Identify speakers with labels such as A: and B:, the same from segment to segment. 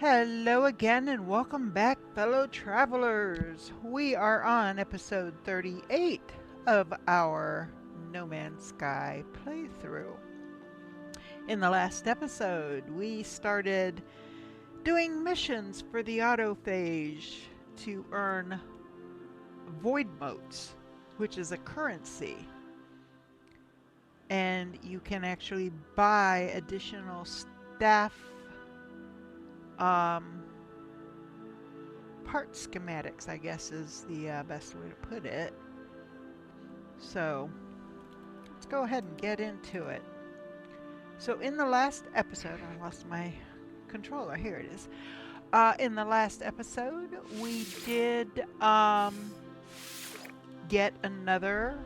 A: Hello again and welcome back, fellow travelers. We are on episode 38 of our No Man's Sky playthrough. In the last episode, we started doing missions for the Autophage to earn void motes, which is a currency. And you can actually buy additional staff um, part schematics, I guess is the best way to put it. So let's go ahead and get into it. So in the last episode, I lost my controller. Here it is. In the last episode, we did get another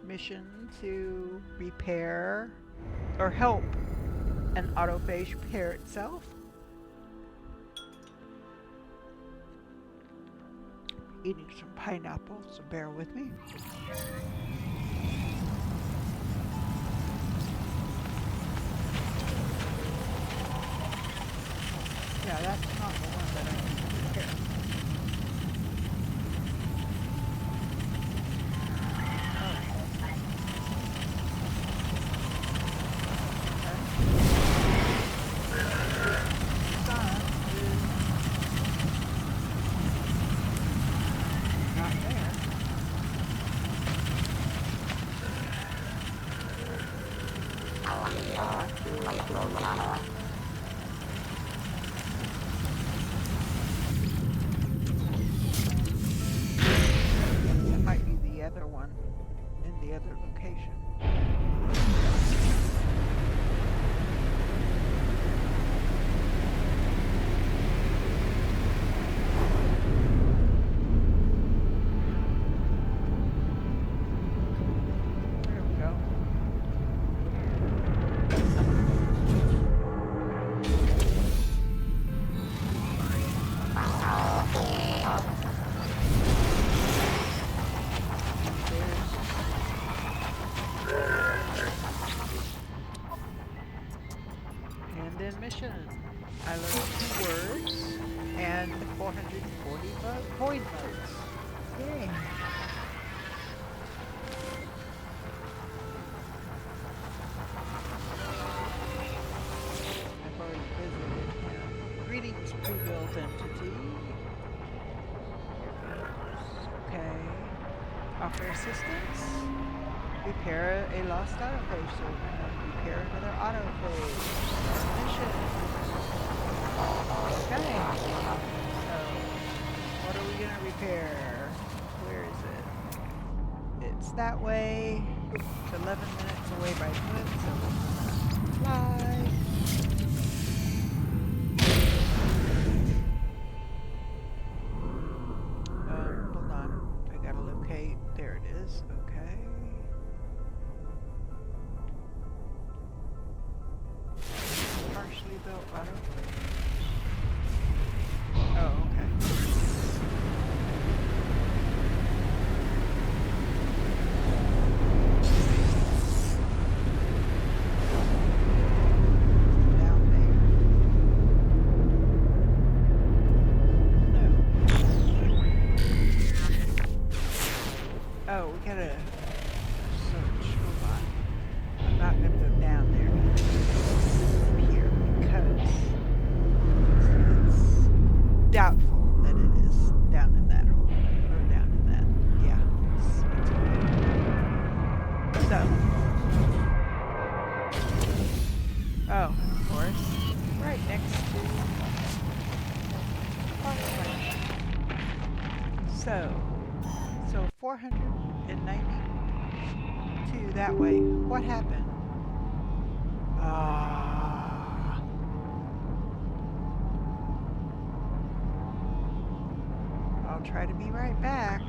A: mission to repair or help an autophage repair itself. Eating some pineapple, so bear with me. Yeah, that's not the one that I need to repair. That might be the other one in the other location. There we go. And then mission. I learned 2 words and 440 void modes. Yay. I've already visited him. Greetings, pre-built entity. Okay. Offer assistance. Repair a lost autophage. So we're going to repair another autophage. Mission. Okay. So, what are we going to repair? Where is it? It's that way. It's 11 minutes away by foot, so we're going to fly. Hold on. I gotta locate. There it is. Okay. Partially built auto. Oh, okay. Down there. No. Oh, we gotta search. Hold on. I'm not gonna go down there. Here, because it's doubtful that it is down in that hole. Or down in that. Yeah. It's so. Oh, of course. Right next to Voltaic. So 492 that way. What happened? I'll try to be right back.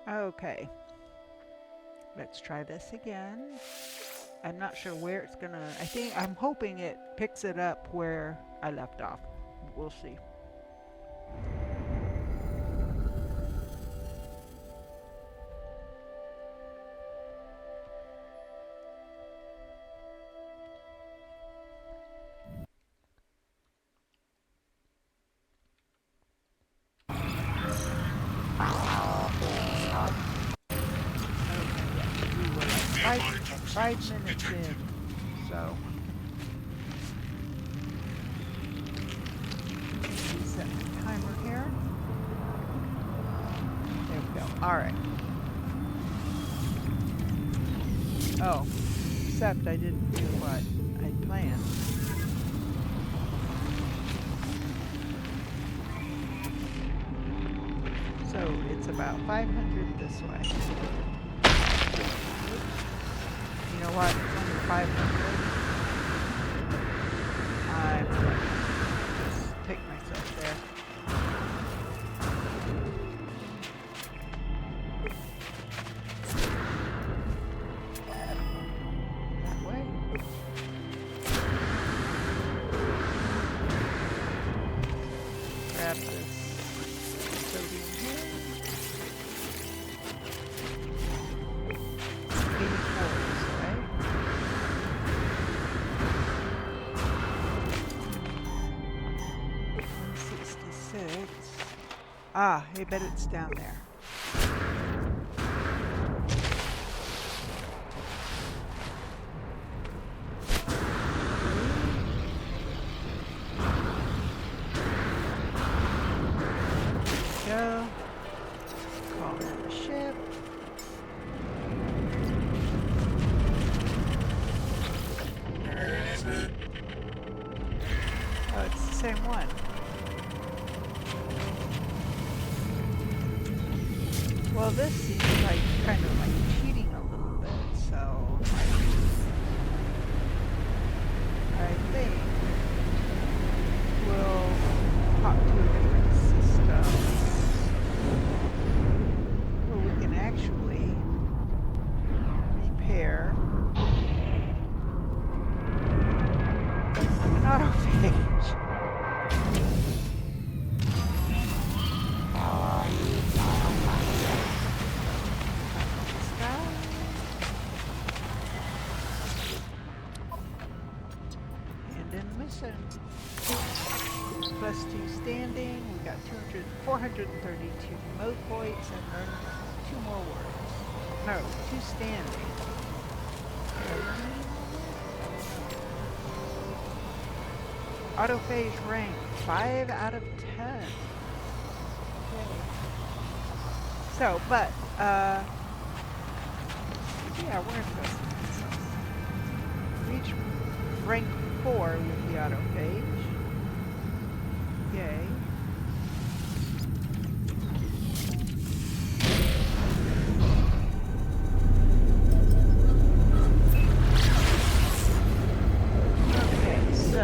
A: Okay. Let's try this again. I'm not sure where it's gonna. I'm hoping it picks it up where I left off. We'll see. We were like 5 minutes in, so reset the timer here. There we go. All right. Oh, except I didn't do what I planned. So it's about 500 this way. You know what? It's only 500. I'm going to just take myself there. That way. Grab this sodium here. 84 this way. Ah, I bet it's down there. Go. Call in the ship. Oh, it's the same one. Well, this seems like kind of like cheating a little bit, so I think we'll hop to a different system where we can actually repair an autophage. Plus 2 standing, we got 432 mode points, and learn 2 more words. No, 2 standing. Autophage rank 5 out of 10. Okay. So, but yeah, we're interested. Reach rank 4 with the autophage. Yay. Okay, so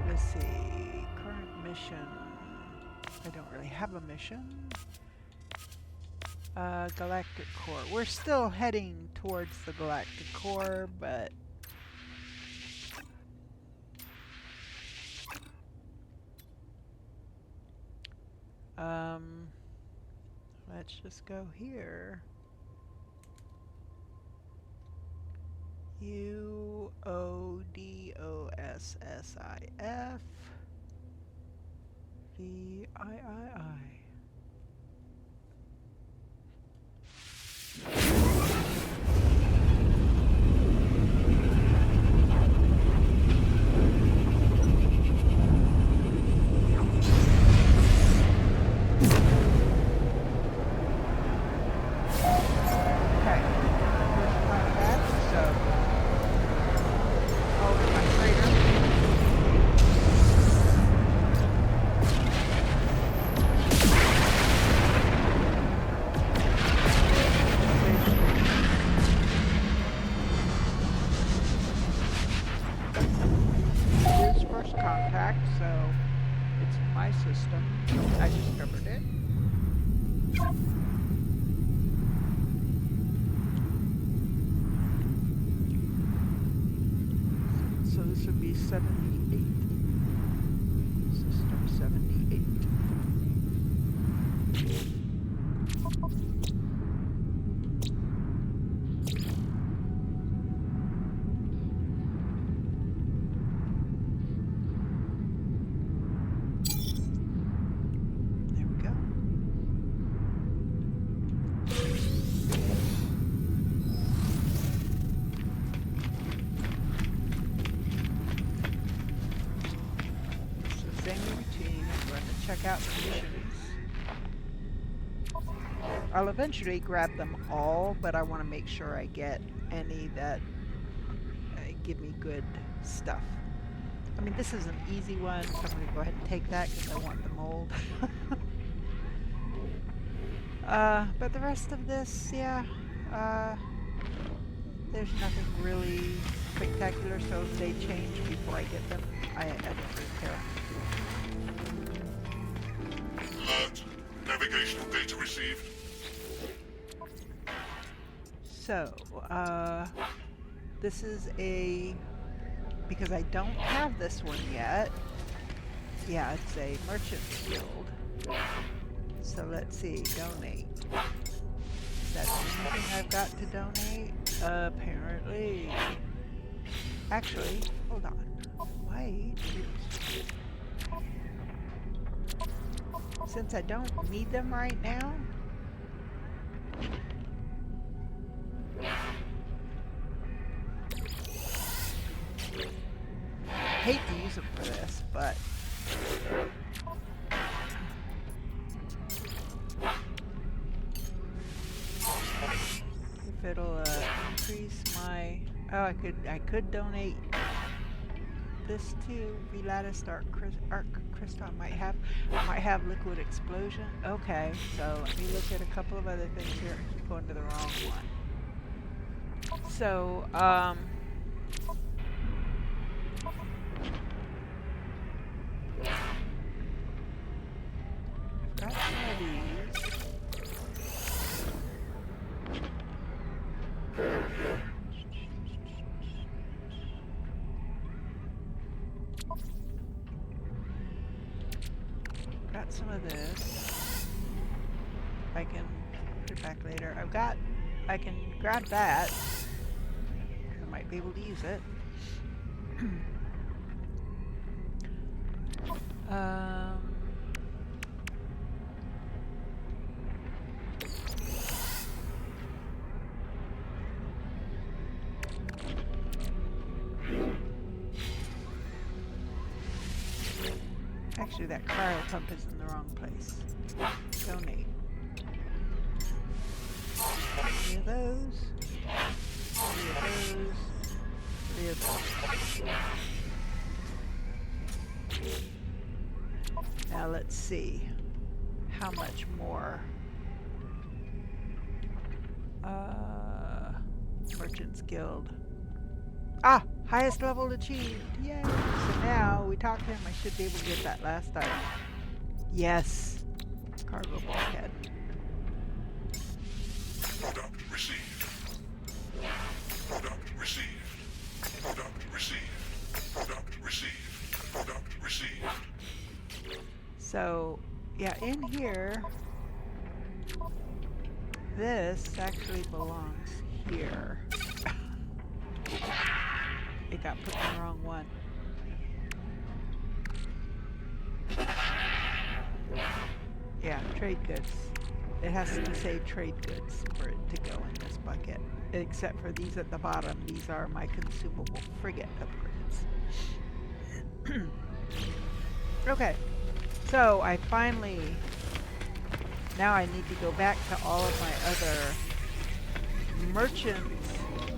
A: let's see. Current mission. I don't really have a mission. Galactic core. We're still heading towards the galactic core, but let's just go here. UODOSSIF VIII. system. I discovered it. So this would be 78. System 78. There we go. So same routine. I'm going to check out the missions. I'll eventually grab them all, but I want to make sure I get any that give me good stuff. I mean, this is an easy one, so I'm going to go ahead and take that because I want the mold. But the rest of this, yeah, there's nothing really spectacular, so if they change before I get them, I don't really care.
B: Alert. Navigational data received.
A: So, this is because I don't have this one yet. Yeah, it's a merchant's guild. So let's see, donate. Is that anything I've got to donate? Apparently. Actually, hold on. Wait. Since I don't need them right now, I hate to use them for this, but if it'll increase my I could donate this to Velatus Arc Crystal. I might have Liquid Explosion. Okay, so let me look at a couple of other things here. I keep going to the wrong one. So I've got some of these. Got some of this. I can put it back later. I can grab that. I might be able to use it. Actually, that cryo pump is in the wrong place. Donate. 3 of those. 3 of those. 3 of those. Now let's see. How much more? Merchants Guild. Ah! Highest level achieved! Yay! So now we talk to him. I should be able to get that last item. Yes! Cargo bulkhead.
B: Product received. Product received. Product received. Product received. Product received.
A: So, yeah, in here, this actually belongs here. It got put in the wrong one. Yeah, trade goods. It has to say trade goods for it to go in this bucket. Except for these at the bottom. These are my consumable frigate upgrades. Okay. So I finally... Now I need to go back to all of my other Merchants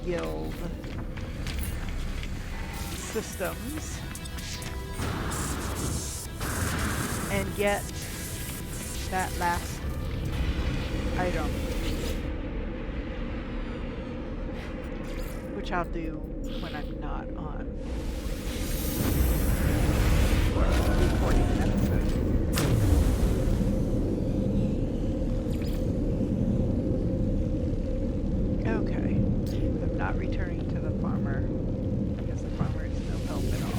A: Guild systems and get that last item, which I'll do when I'm not on recording an episode. not returning to the farmer because the farmer is no help at all.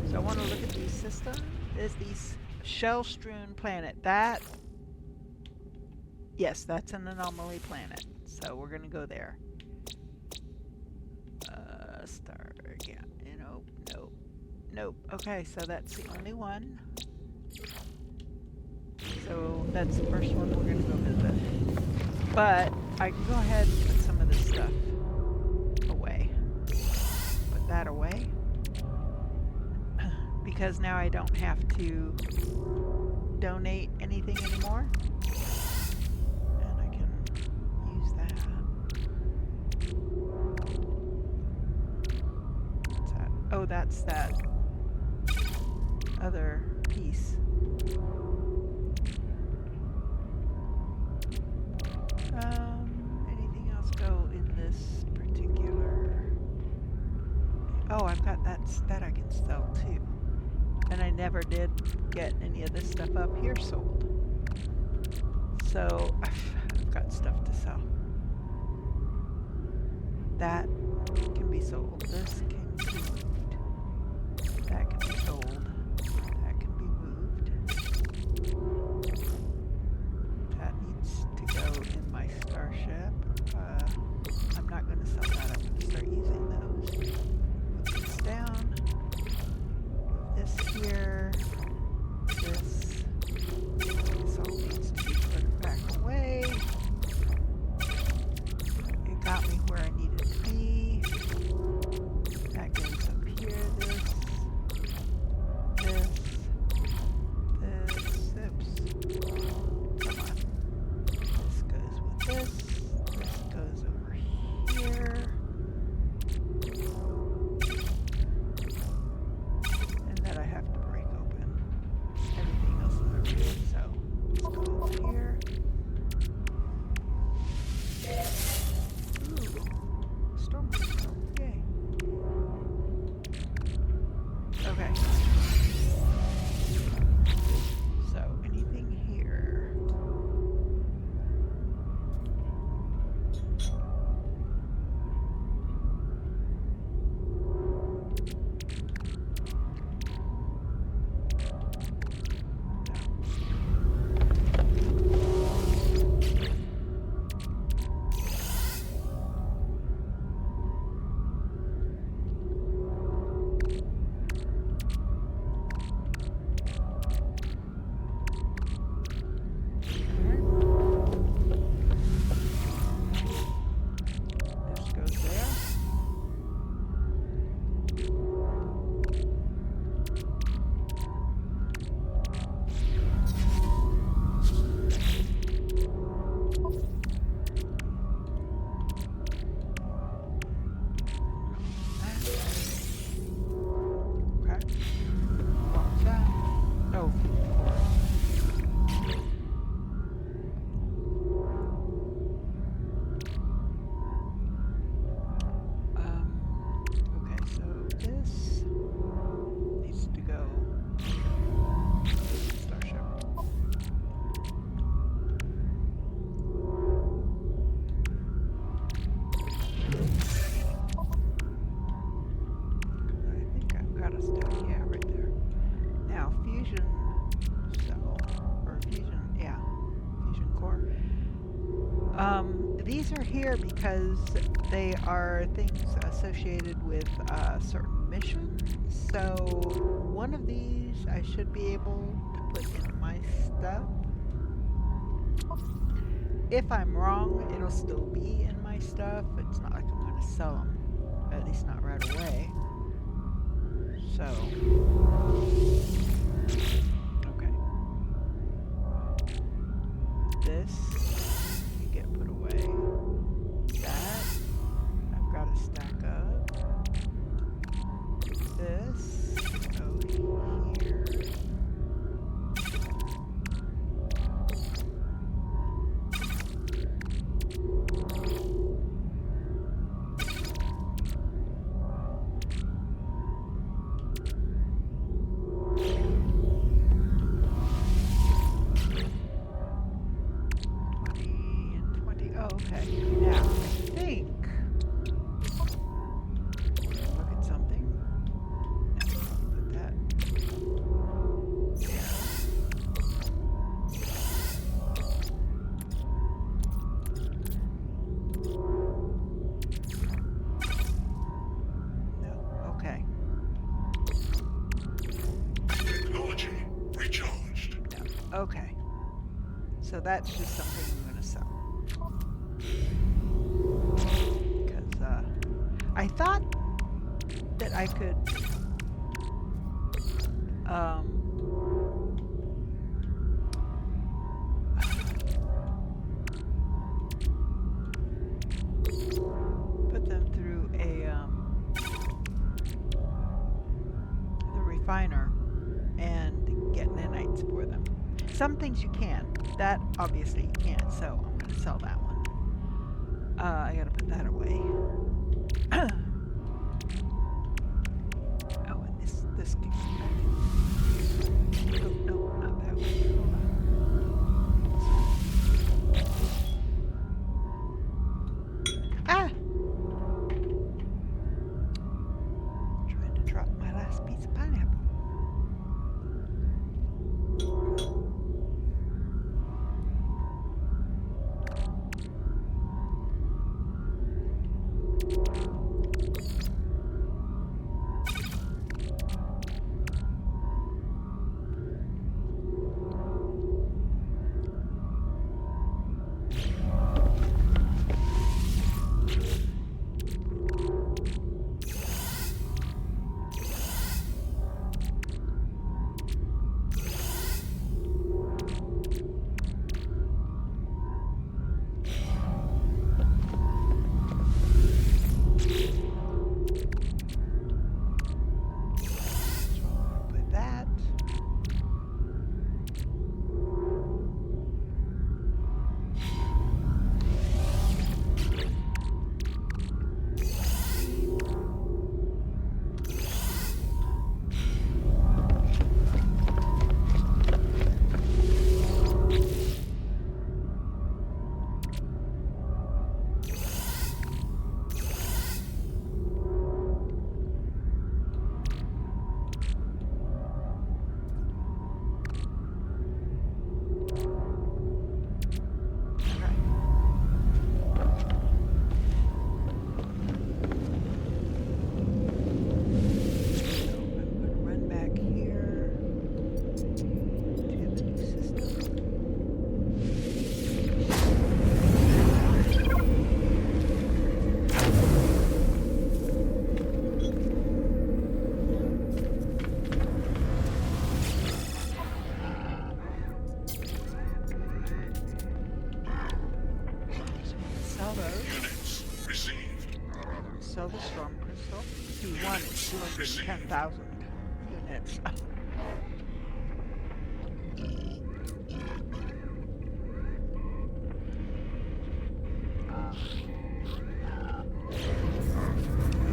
A: So I want to look at these systems. Is these shell-strewn planet? That, yes, that's an anomaly planet. So we're gonna go there. Star, yeah, nope, nope, nope. Okay, so that's the only one. So that's the first one we're gonna go visit. But I can go ahead and put some of this stuff away. Put that away. Because now I don't have to donate anything anymore. And I can use that. What's that? Oh, that's that other piece. Anything else go in this particular? Oh, I've got that I can sell too. And I never did get any of this stuff up here sold. So I've got stuff to sell. That can be sold. This can be moved. That can be sold. That can be moved. That needs to go in my starship. I'm not going to sell that. I'm going to start using those. Move this down. Move this here. This all needs to be put back away. It got me where I needed to be. That goes up here. This. Oops. Come on. This goes with this. This goes over here. And that I have to break open. Everything else is over here. So let's go over here. Ooh. Storm crystal. Yay. Okay. So anything here? This goes there. Okay. What's that? Oh, okay, so this needs to go starship. I think I've got a stack, yeah, right there. Now, fusion cell, or fusion, yeah, fusion core. These are here because they are things associated with certain missions. So one of these I should be able to put in my stuff. If I'm wrong, it'll still be in my stuff. It's not like I'm going to sell them, at least not right away. So, okay. This can get put away. That I've got a stack of. This go here. Okay, now I think Okay. So that's just something I'm going to sell. Because I thought that I could um, put them through the refiner and get nanites for them. Some things you can. That obviously you can't, so I'm going to sell that one. I got to put that away. Oh, and this kicks back. Oh, no, not that way. Hold on. Ah! Trying to drop my last piece of pineapple. Put that.
B: Units received.
A: Sell the storm crystal. P1 is 210,000 units.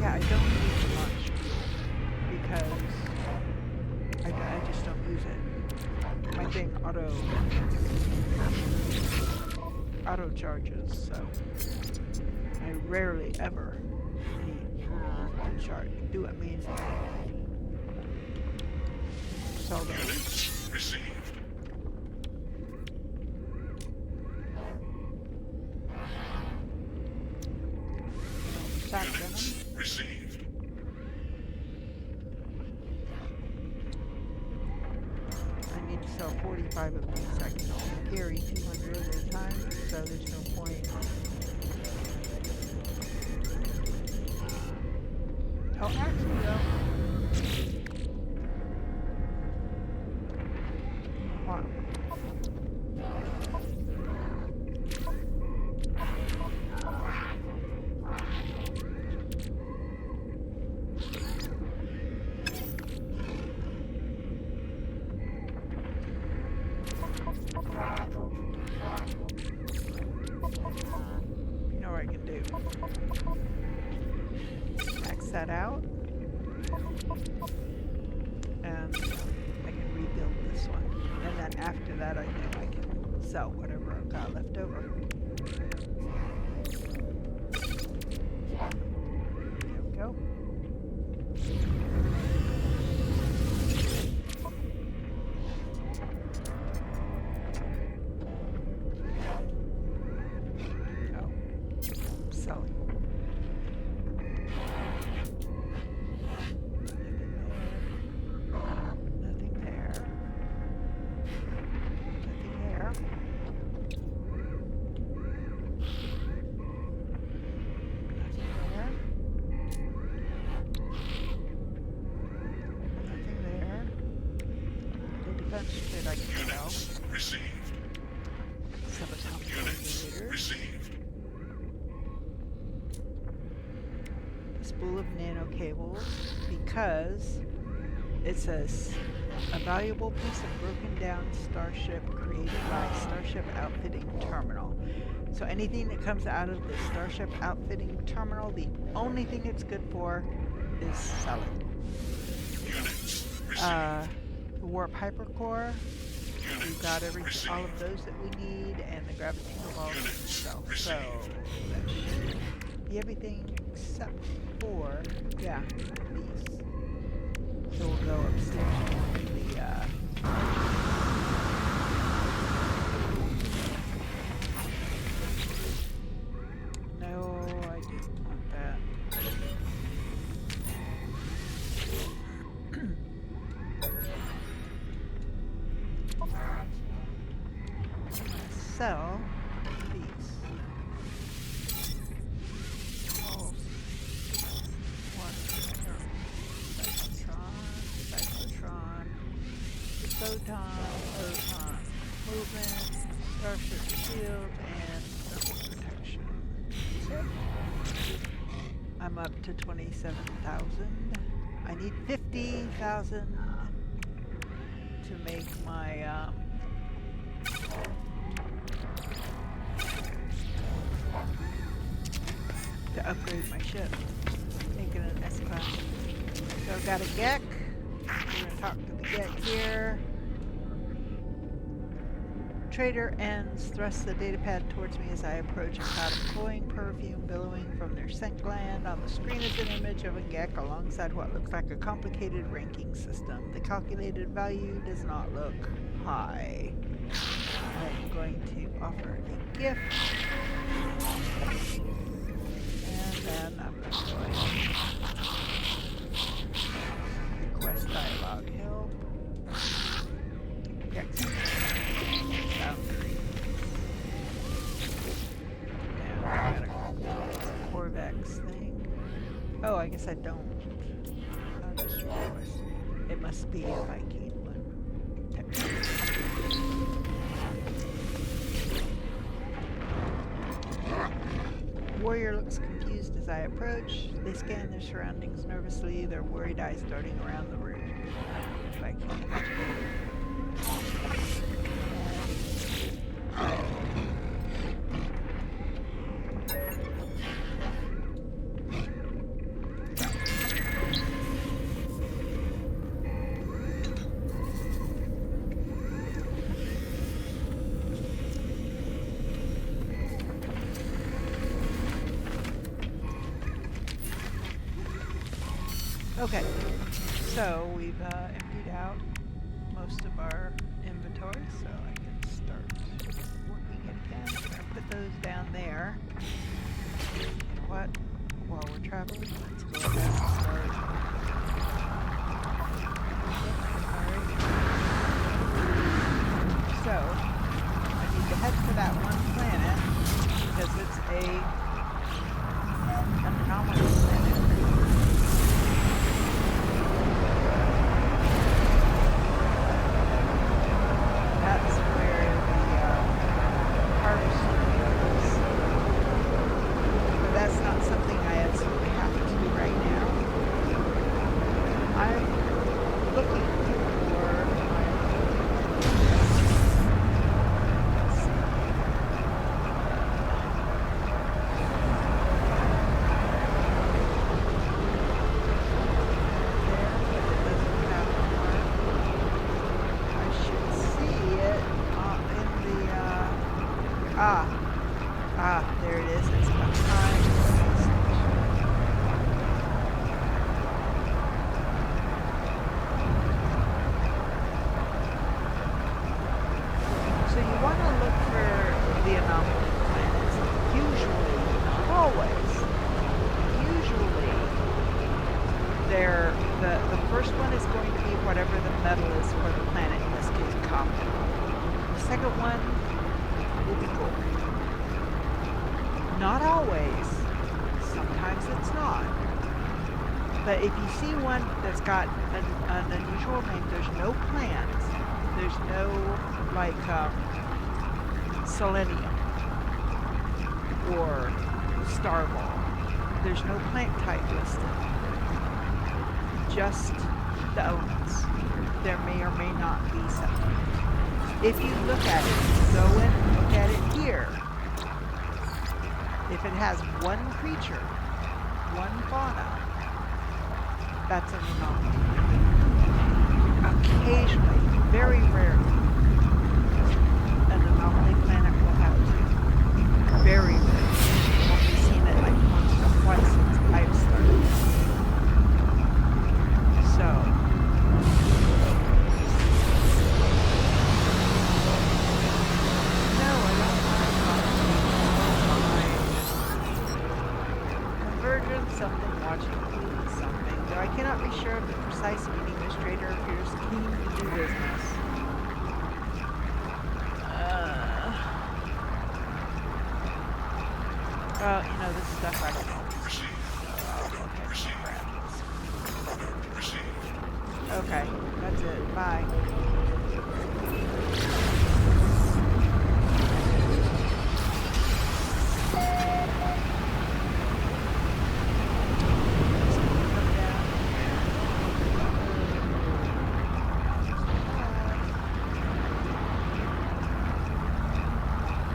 A: Yeah, I don't use it much because I just don't use it. My thing auto charges, so I rarely ever need to charge. Do it mean sell those.
B: Units received.
A: Sack venom.
B: Units received.
A: I need to sell 45 of these. I can only carry 200 at a time, so there's no point. Oh, actually, though. Hold on. You know what I can do? Max that out. And I can rebuild this one. And then after that I know I can sell whatever I've got left over. There we go. Oh, selling. Nothing there.
B: received.
A: Subatomic
B: Units
A: radiator.
B: received.
A: A spool of nano cables because it says a valuable piece of broken down starship created by Starship Outfitting Terminal. So anything that comes out of the Starship Outfitting Terminal, the only thing it's good for is selling.
B: Units received.
A: The warp hypercore, we've
B: Units
A: got all
B: received.
A: of those that we need, and the gravitational balls
B: Units
A: itself. So
B: received.
A: that should be everything except for, yeah, these. So we'll go upstairs to the no, I didn't want that. I'm gonna sell these. Oh, cyclotron, photon, movement, starship shield, and thermal protection. That's it. I'm up to 27,000. I need 50,000 to make my to upgrade my ship, make it an S-class. So I've got a Gek. We're gonna talk to the Gek here. Trader ends thrusts the datapad towards me as I approach a cloud of cloying perfume billowing from their scent gland. On the screen is an image of a Gek alongside what looks like a complicated ranking system. The calculated value does not look high. I'm going to offer a gift. And then I'm going to go ahead and request dialogue help. Gek. Corvex thing. Oh, I guess I don't. I'll just request. It must be a Viking one. Warrior looks confused as I approach. They scan their surroundings nervously, their worried eyes darting around the room. Viking. Okay, so we've emptied out most of our inventory, so I can start working it again. I'm going to put those down there. You know what? While we're traveling, let's go ahead and start. Alright. So, I need to head to that one planet because it's an anomalous planet. There it is. It's behind. So you want to look for the anomaly planets. Usually, not always. Usually, the first one is going to be whatever the metal is for the planet. In this case, copper. The second one will be gold. Not always. Sometimes it's not. But if you see one that's got an unusual name, there's no plans. There's no, like, selenium or starball. There's no plant type listed. Just the elements. There may or may not be something. If you look at it, go in and look at it here. If it has one creature, one fauna, that's an anomaly. Occasionally, very rarely, an anomaly planet will have two. Very rarely. I've only seen it like once or twice since I've started. So, no, I don't mind convergence, something, watching something. Though I cannot be sure of the precise meaning, this trader appears keen to do business. Well, you know, this stuff I don't know. Okay, that's it. Bye.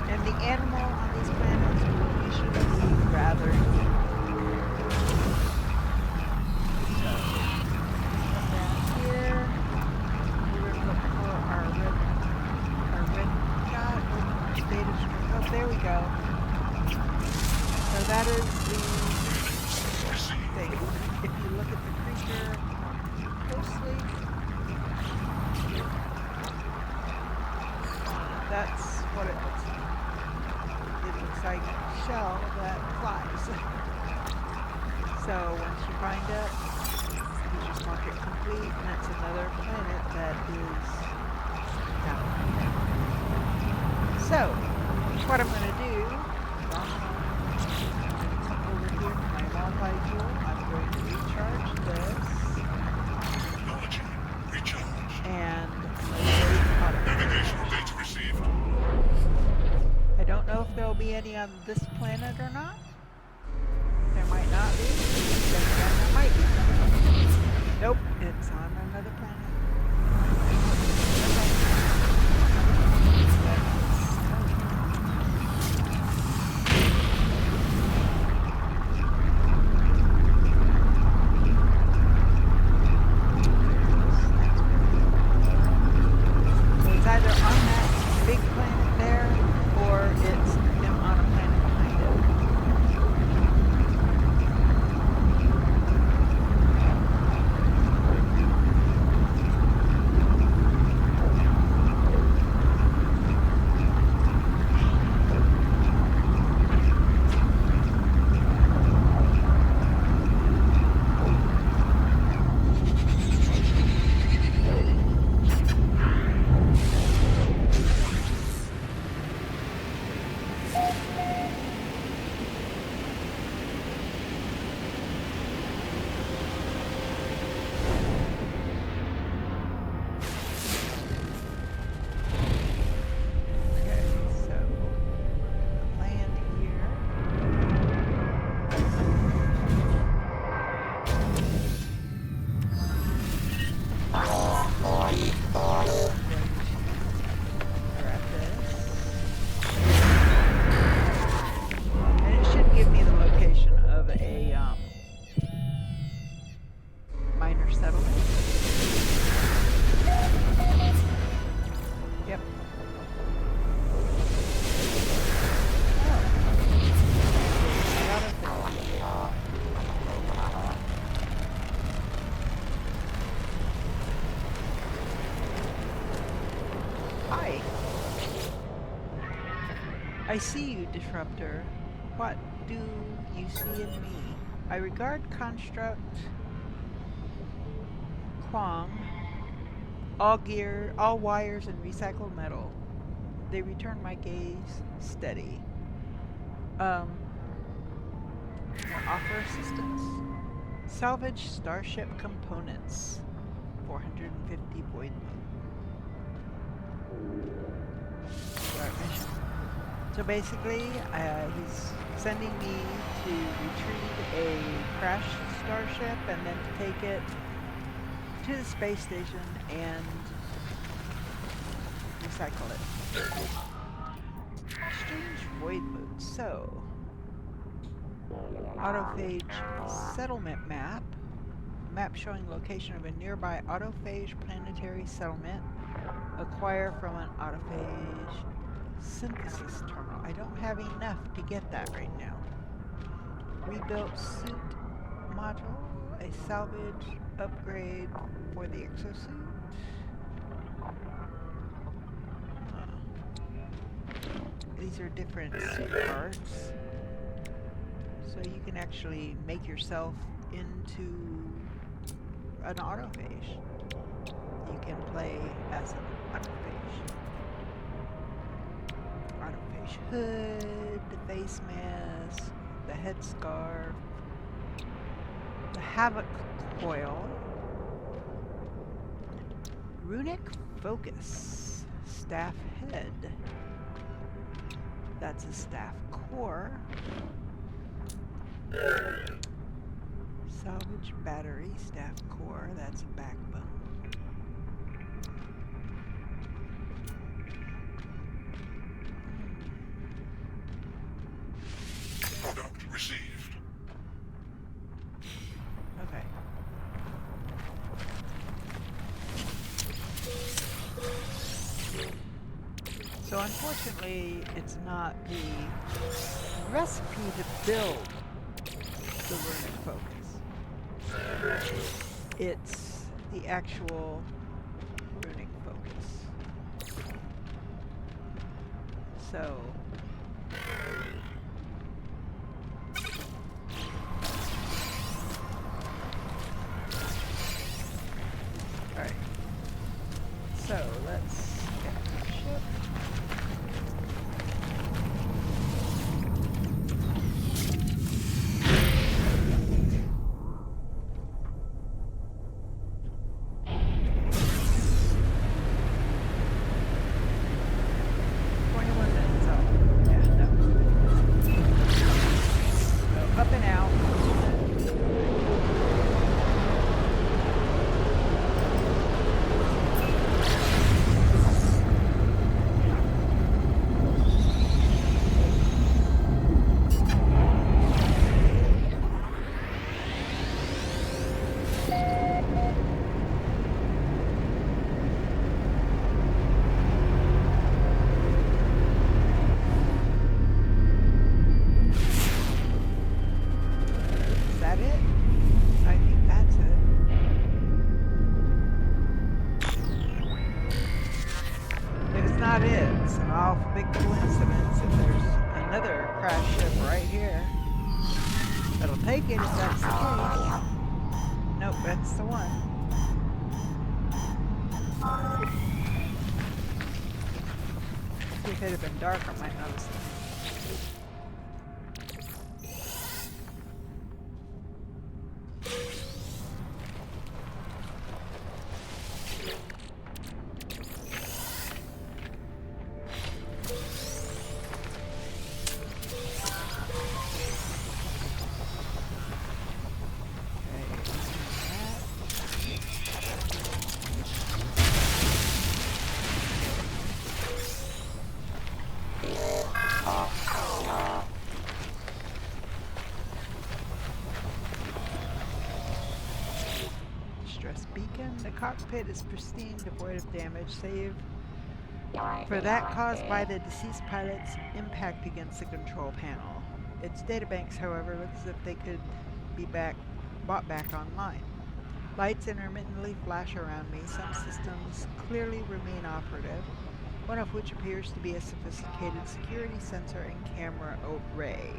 A: And the animal on these planets will usually be rather there we go. So that is the thing. If you look at the creature more closely, that's what it looks like. It looks like a shell that flies. So once you find it, you just mark it complete, and that's another planet that is down there. So, what I'm going to do, I'm going to come over here to my Voltaic tool. I'm going to recharge this.
B: Technology recharge.
A: And
B: Navigation data received.
A: I don't know if there will be any on this planet or not. There might not be. There might be. Nope, it's on another planet. I see you, Disruptor. What do you see in me? I regard construct Quang, all gear, all wires, and recycled metal. They return my gaze steady. Will offer assistance. Salvage starship components. 450 void mode. Start mission. So basically, he's sending me to retrieve a crashed starship and then to take it to the space station and recycle it. Exchange void mood. So, Autophage settlement map. Map showing location of a nearby autophage planetary settlement. Acquire from an autophage synthesis terminal. I don't have enough to get that right now. Rebuilt suit module. A salvage upgrade for the exosuit. These are different suit parts. So you can actually make yourself into an autophage. You can play as an autophage. Autophage hood, the face mask, the headscarf, the havoc coil, runic focus, staff head. That's a staff core. Salvage battery, staff core, that's a backbone.
B: Product received.
A: Okay. So unfortunately, it's not the recipe to build the runic focus. It's the actual runic focus. So alright. So let's get the ship. Big coincidence if there's another crash ship right here that'll take it if that's the case. Nope, that's the one. If it had been dark, I might notice it. The cockpit is pristine, devoid of damage, save for that caused by the deceased pilot's impact against the control panel. Its databanks, however, look as if they could be bought back online. Lights intermittently flash around me. Some systems clearly remain operative, one of which appears to be a sophisticated security sensor and camera array.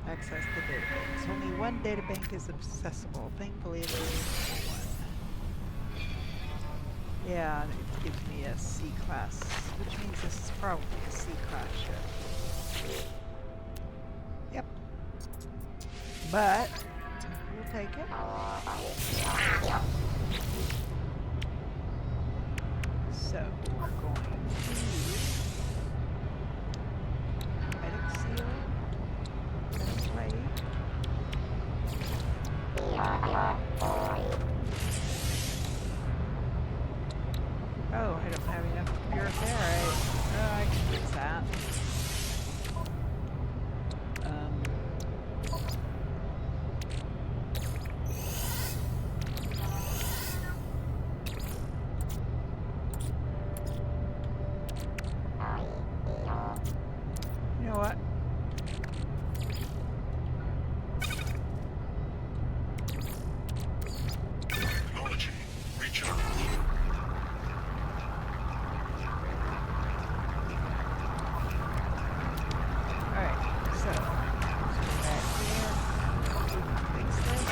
A: Access the database. Only one databank is accessible. Thankfully, it's only one. Yeah, it gives me a C-class, which means this is probably a C-class ship. Yep. But we'll take it. So we're going to medic seal and plate. Oh, I don't have enough pure ferrite. Oh, I can fix that. You know what?
B: Technology recharge.
A: Alright, so back here. We can fix this.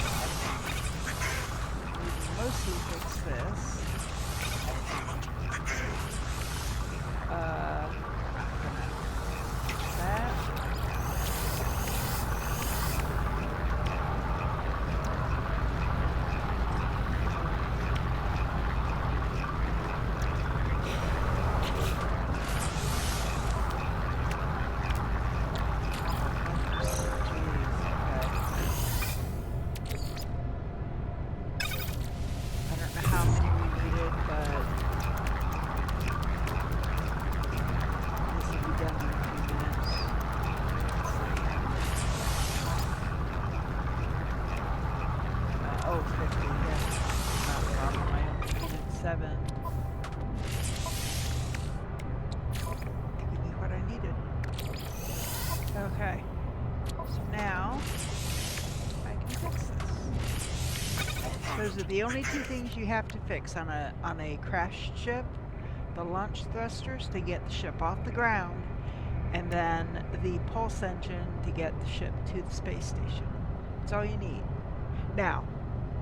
A: We can mostly fix this. I'm gonna fix that. I don't know how many we needed, but this will be done in a few minutes. Oh, 50, yeah. Not a problem. I only needed 7 to give me what I needed. Okay. So now I can fix this. Those are the only 2 things you have to fix on a crashed ship. The launch thrusters to get the ship off the ground, and then the pulse engine to get the ship to the space station. That's all you need. Now,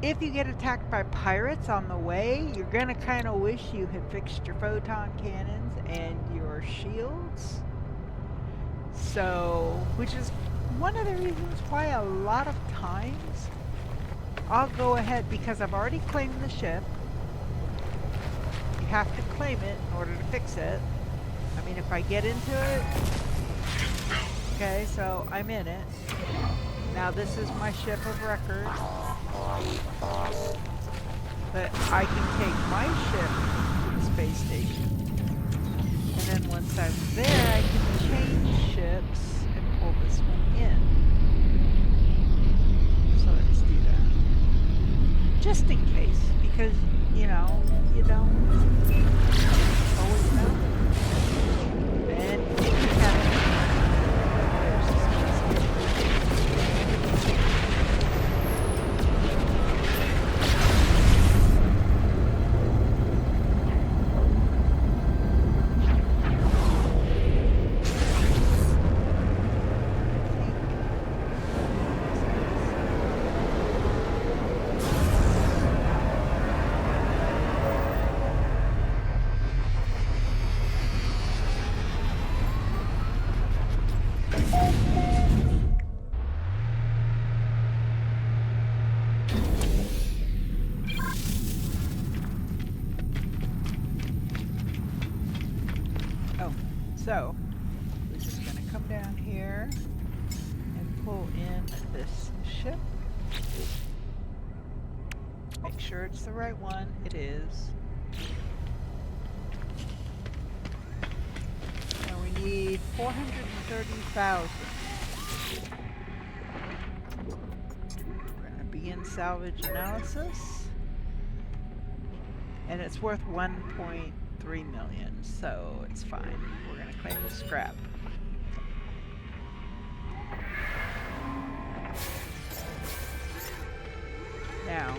A: if you get attacked by pirates on the way, you're gonna kind of wish you had fixed your photon cannons and your shields. So, which is one of the reasons why a lot of times I'll go ahead, because I've already claimed the ship. You have to claim it in order to fix it. I mean, if I get into it, okay, so I'm in it. Now this is my ship of record. But I can take my ship to the space station. And then once I'm there, I can change ships and pull this one in. So let's do that. Just in case, because, you know, you don't always know. And if you haven't, there's the space station. So, we're just going to come down here and pull in this ship. Make sure it's the right one. It is. And we need 430,000. We're going to begin salvage analysis. And it's worth 1.3 million, so it's fine. We're going to claim the scrap. Now,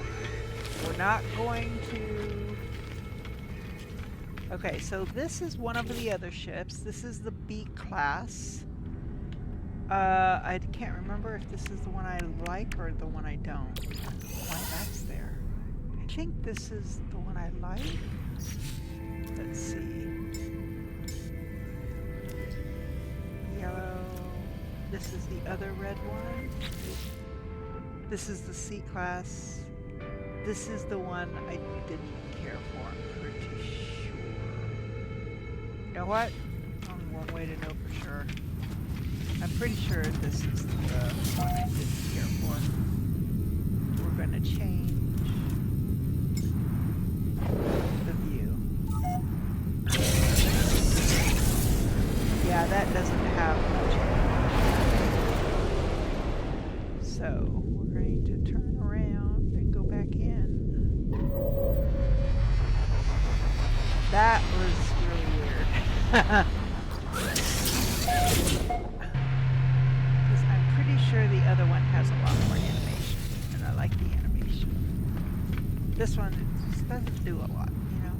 A: we're not going to... Okay, so this is one of the other ships. This is the B class. I can't remember if this is the one I like or the one I don't. Why that's there. I think this is the one I like. Let's see. Yellow. This is the other red one. This is the C class. This is the one I didn't care for, I'm pretty sure. You know what? Only one way to know for sure. I'm pretty sure this is the one I didn't care for. We're going to change the view. Yeah, that doesn't have much animation. So we're going to turn around and go back in. That was really weird. Because I'm pretty sure the other one has a lot more animation, and I like the animation. This one, it just doesn't do a lot, you know?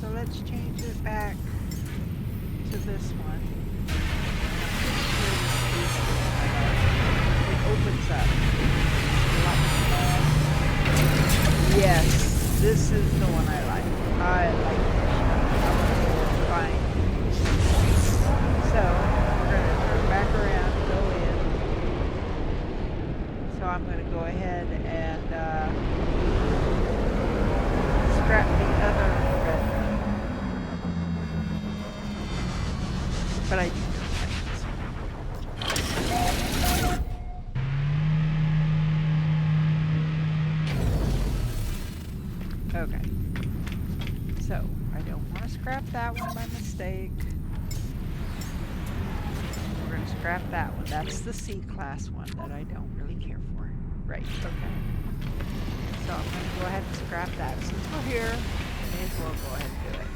A: So let's change it back to this one. It opens up. Yes, this is the one I like. I like this shot. I want to go find. So we're going to turn back around and go in. So I'm going to go ahead and scrap the other red one. But I do like this one. Okay. So I don't want to scrap that one by mistake. We're going to scrap that one. That's the C-class one that I don't really care for. Right, okay. So I'm going to go ahead and scrap that. Since we're here, I may as well go ahead and do it.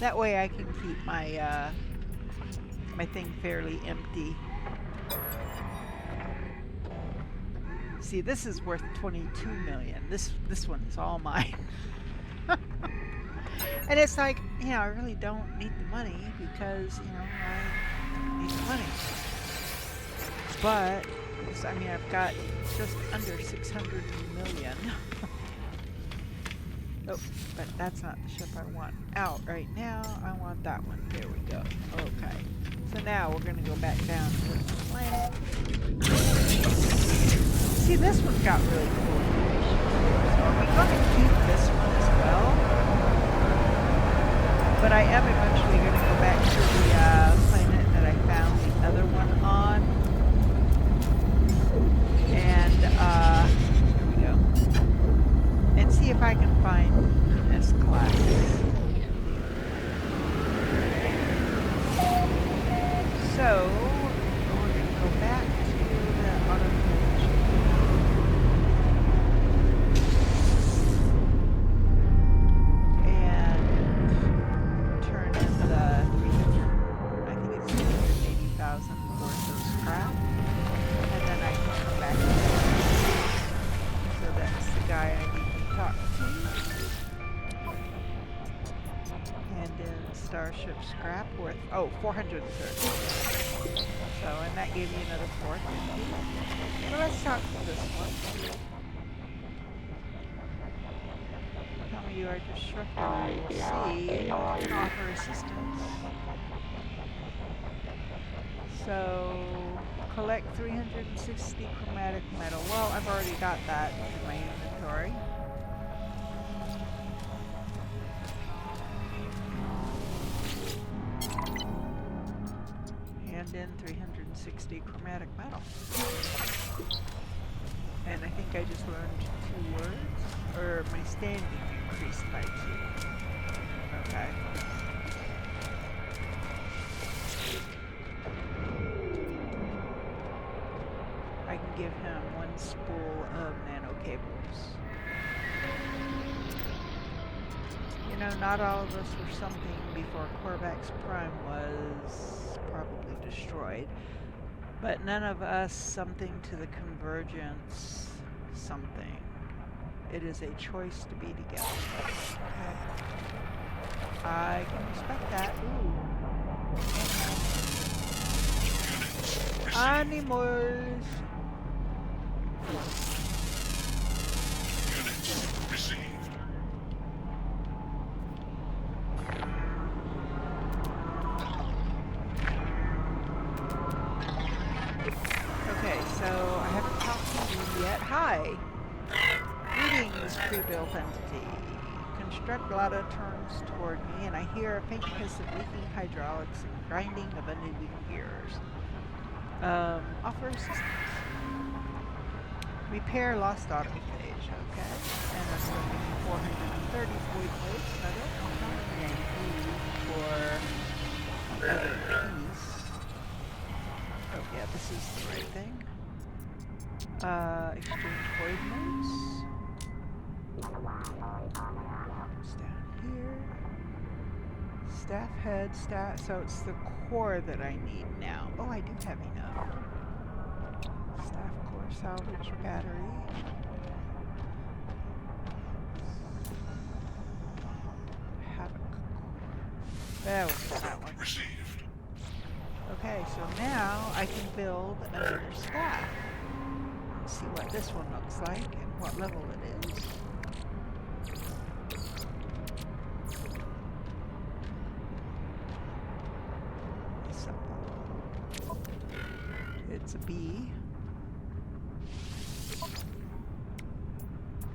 A: That way I can keep my my thing fairly empty. See, this is worth 22 million. This one is all mine. And it's like, you know, I really don't need the money because, you know, I don't need the money. But, I mean, I've got just under 600 million. Oh, but that's not the ship I want out right now. I want that one. There we go. Okay. So now we're going to go back down to the planet. See, this one's got really cool animation. So are we going to keep this one as well? But I am eventually going to go back to the planet that I found the other one on. And, here we go. And see if I can find this class. So, we're going to go back to the Autophage. And turn in the 300, I think it's 380,000 worth of scrap. And then I can come back to it. So that's the guy I need to talk to. And then Starship scrap worth, oh, 430. So, and that gave me another 450. So let's talk to this one. Tell me you are disruptor. We'll see. You can offer assistance. So, collect 360 chromatic metal. Well, I've already got that in my inventory. And in 360 chromatic metal. And I think I just learned 2 words. Or my standing increased by 2. Okay. I can give him 1 spool of nano cables. You know, not all of us were something before Corvax Prime was probably destroyed, but none of us something to the convergence something. It is a choice to be together. Okay. I can respect that. Ooh. Animals.
B: Units received.
A: Okay, so I haven't talked to you yet. Hi. Greetings, pre-built entity. Strutglada turns toward me, and I hear a faint hiss of leaking hydraulics and grinding of unmoving gears. Offer assistance. Repair lost autophage, okay. And that's going to be 430 void points. I don't know how many I need for the other piece. Oh yeah, this is the right thing. Exchange void notes. It's down here. Staff head, so it's the core that I need now. Oh, I do have enough. Staff core, salvage battery. Havoc core. That one.
B: Received.
A: Okay, so now I can build another staff. Let's see what this one looks like and what level it is. It's a B.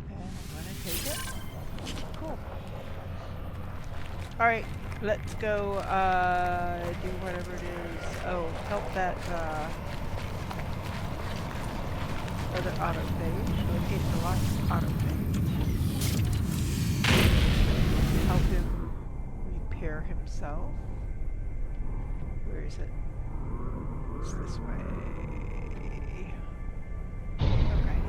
A: And I'm gonna take it. Cool. Alright, let's go do whatever it is. Oh, help that other autophage. Locate the lost autophage. Help him repair himself. Where is it? It's this way. Okay.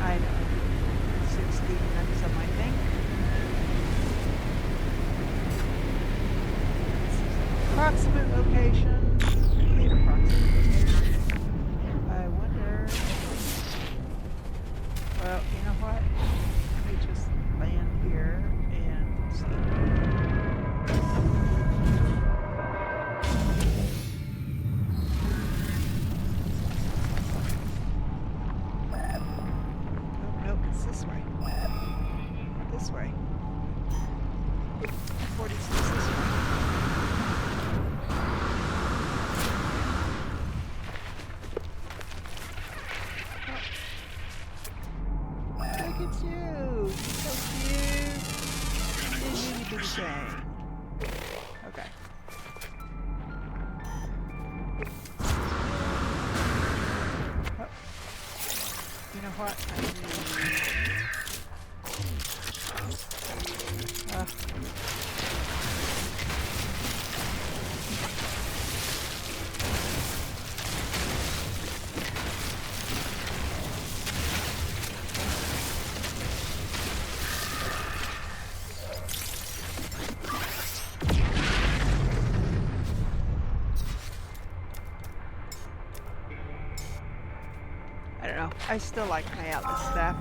A: I know. 60 minutes of my thing. Approximate location. Need approximate location. I wonder. Well, you know what? Let me just land here and see. Nope, it's this way. This way. 46 this way. Look at you! So cute! Itty bitty thing. Okay. Oh. You know what? I need... I don't know. I still like my Atlas staff.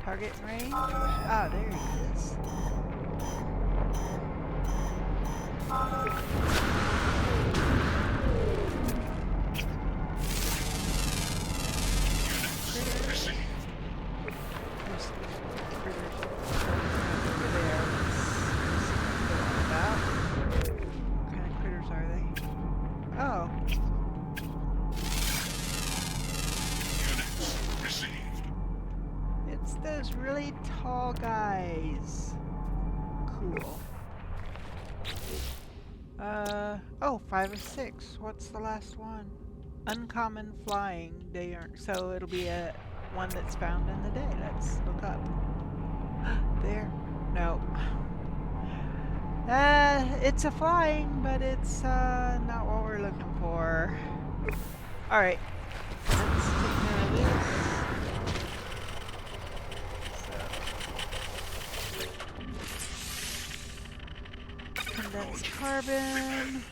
A: Target range? Ah, there he is. Those really tall guys. Cool. Oh, 5 of 6. What's the last one? Uncommon flying. They aren't, so it'll be a one that's found in the day. Let's look up. There. No. It's a flying, but it's not what we're looking for. Alright. Let's take care of this. Condensed carbon,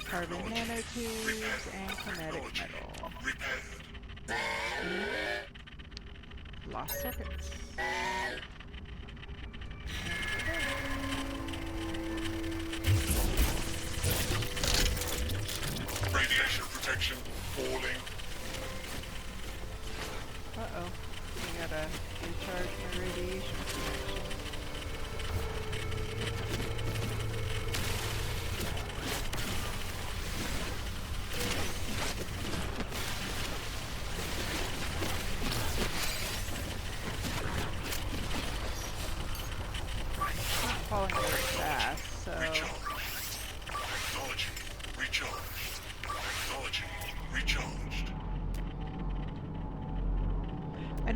A: carbon nanotubes, and kinetic metal. Lost circuits.
B: Radiation protection falling.
A: Uh-oh. I gotta recharge my radiation protection.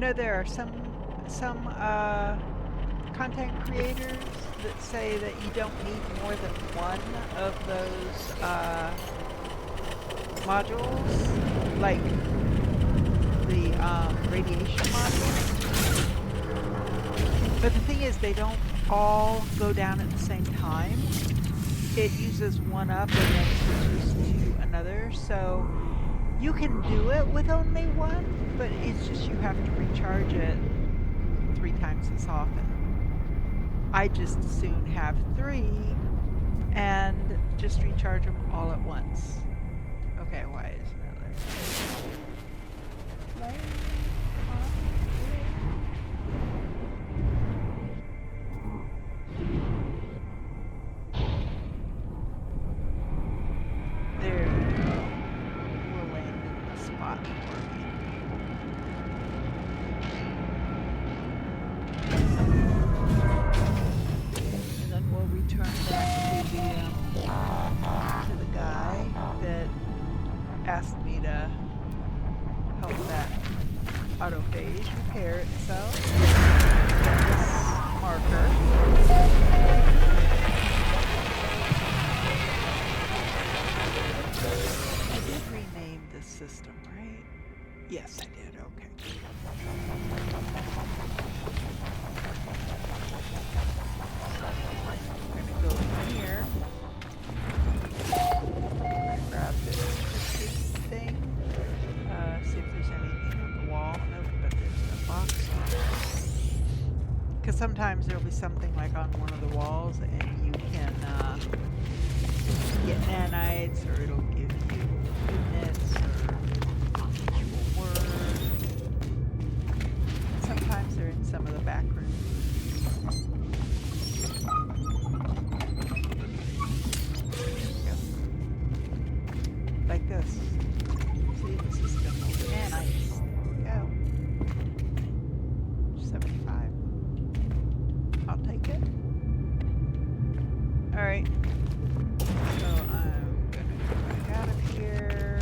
A: know there are some content creators that say that you don't need more than one of those modules, like the radiation module. But the thing is, they don't all go down at the same time. It uses one up and then switches to another. So you can do it with only one, but it's just you have to recharge it 3 times as often. I just as soon have 3 and just recharge them all at once. Okay, why isn't it like... There we go. We'll land in the spot for me. And then we'll return back to the guy that asked me to help that autophage repair itself. Get this marker. I did rename this system, right? Yes, I did. Okay. I'm gonna go in here. Grab this thing. See if there's anything on the wall. Nope, but there's a box on there. Because sometimes there'll be something like on one of the walls, and you can get nanites, or it'll give you units, or teach you a word. Sometimes they're in some of the back rooms. Like this. See, this is good. Nanites. There we go. 75. I'll take it. Alright. So I'm gonna go back out of here.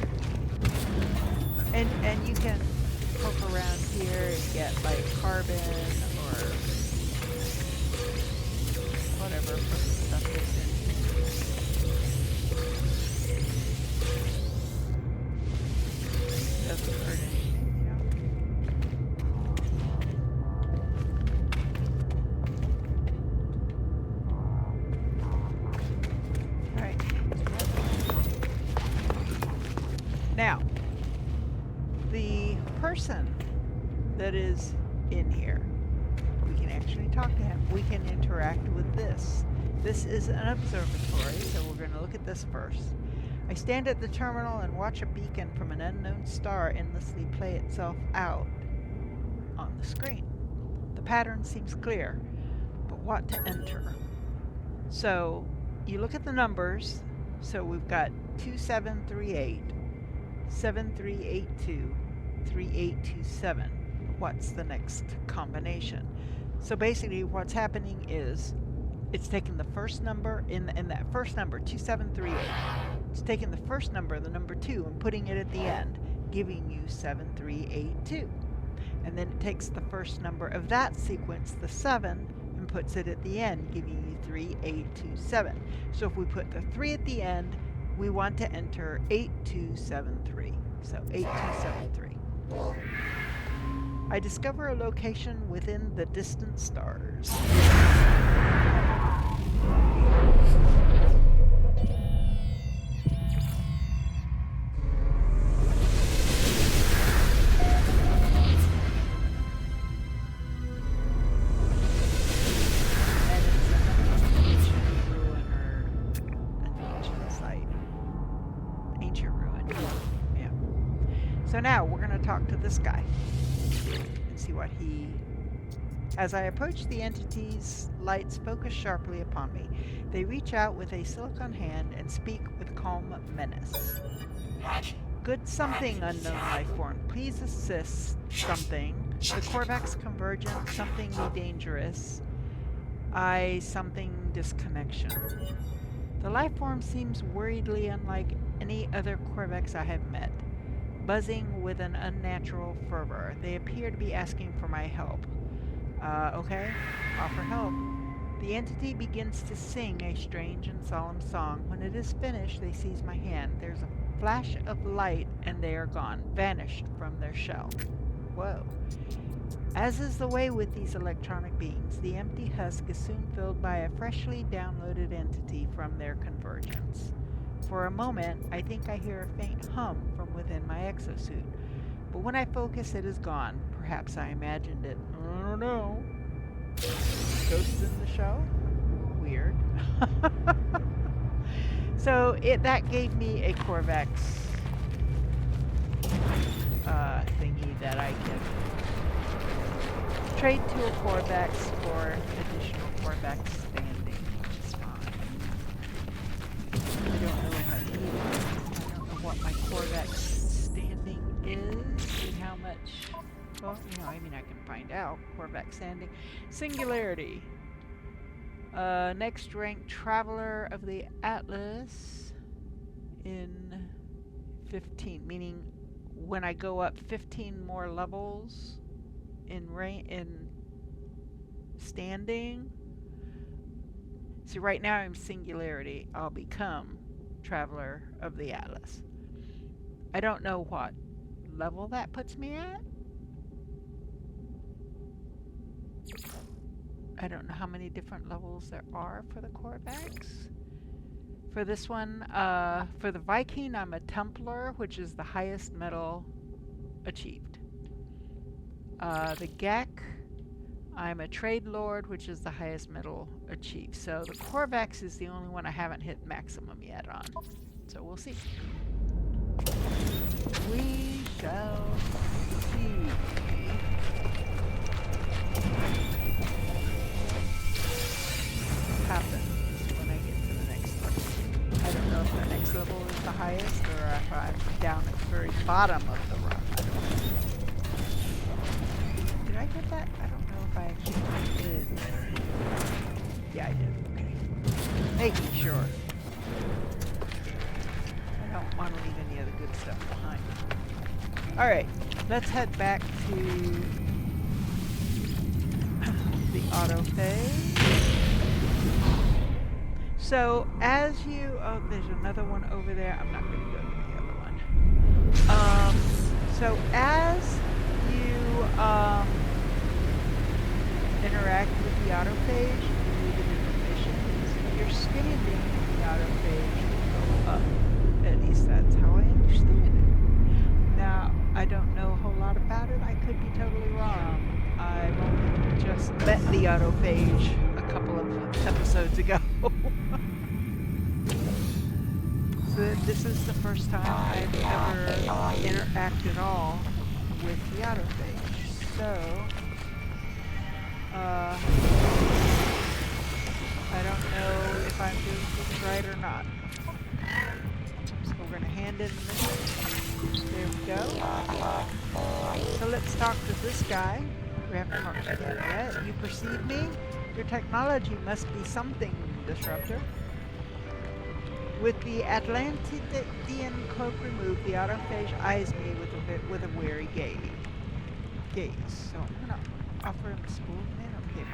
A: And you can poke around here and get like carbon or whatever from the stuff that's in here. Doesn't hurt anything, you know. Alright. Now, the person that is in here, we can actually talk to him. We can interact with this. This is an observatory, so we're going to look at this first. I stand at the terminal and watch a beacon from an unknown star endlessly play itself out on the screen. The pattern seems clear, but what to enter? So you look at the numbers. So we've got 2738, 7382, 3827. What's the next combination? So basically what's happening is it's taking the first number in that first number, 2738. It's taking the first number, the number 2, and putting it at the end, giving you 7382. And then it takes the first number of that sequence, the 7, and puts it at the end, giving you 3827. So if we put the 3 at the end, we want to enter 8273. So 8273. I discover a location within the distant stars. So now we're going to talk to this guy and see what he... As I approach the entities, lights focus sharply upon me. They reach out with a silicon hand and speak with calm menace. Good something, unknown life form. Please assist something. The Korvax convergent, something me dangerous. I something disconnection. The life form seems worriedly unlike any other Korvax I have met. buzzing with an unnatural fervor. They appear to be asking for my help. Okay, offer help. The entity begins to sing a strange and solemn song. When it is finished, they seize my hand. There's a flash of light, and they are gone, vanished from their shell. Whoa. As is the way with these electronic beings, the empty husk is soon filled by a freshly downloaded entity from their convergence. For a moment, I think I hear a faint hum from within my exosuit, but when I focus, it is gone. Perhaps I imagined it. I don't know. Ghost in the show? Weird. So that gave me a Corvex thingy that I can trade to a Corvex for additional Corvex standing, which is fine. I don't know if I need it. I don't know what my Corvex standing is and how much. Well, I mean, I can find out. Corvex standing. Singularity. Next rank traveler of the Atlas in 15, meaning when I go up 15 more levels in standing. See, right now I'm singularity. I'll become traveler of the Atlas. I don't know what level that puts me at. I don't know how many different levels there are for the Corvex. For this one, for the Viking, I'm a Templar, which is the highest medal achieved. The Gek, I'm a Trade Lord, which is the highest medal achieved. So the Corvex is the only one I haven't hit maximum yet on. So we'll see. We shall see. Happens when I get to the next level. I don't know if the next level is the highest or if I'm down at the very bottom of the run. I don't know. Did I get that? I don't know if I actually did. Yeah, I did. Okay. Making sure. I don't want to leave any of the good stuff behind. Alright, let's head back to the autophage. So, as you... Oh, there's another one over there. I'm not going to go to the other one. So, as you interact with the autophage, you do the different missions. Your standing in the autophage will go up. At least that's how I understand it. Now, I don't know a whole lot about it. I could be totally wrong. I've only just met the autophage a couple of episodes ago. So this is the first time I've ever interacted at all with the autophage. So, I don't know if I'm doing things right or not. So we're going to hand in the mission. There we go. So let's talk to this guy. We haven't talked to him yet. You perceive me? Your technology must be something, Disruptor. With the Atlantean cloak removed, the autophage eyes me with a wary gaze. So I'm going to offer him a spool. Okay.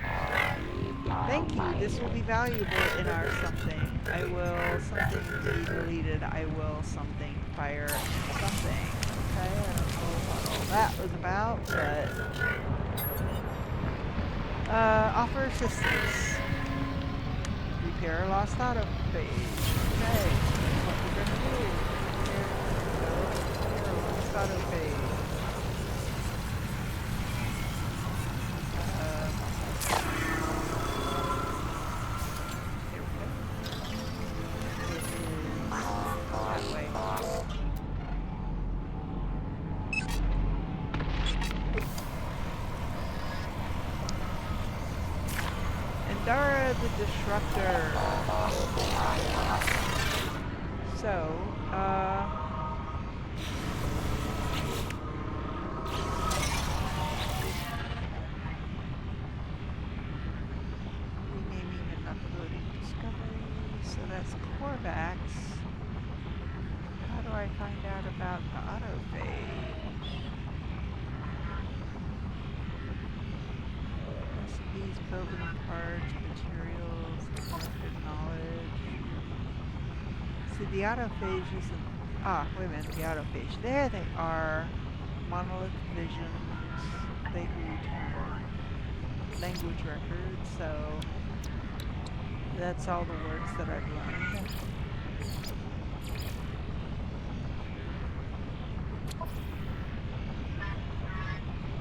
A: Thank you. This will be valuable in our something. I will something be deleted. I will something fire something. Okay, I don't know what all that was about, but offer assistance. Repair lost autophage. Okay, what we're gonna do? Repair lost autophage. Here we go. It is that way. Endara the Disruptor. So, renaming and uploading discovery. So that's Corvax. How do I find out about the autophage? Recipes, building parts, materials, collected knowledge. See, the autophage isn't... Ah, wait a minute, the autophage. There they are. Monolith visions. They return. Language records, so... That's all the words that I've learned.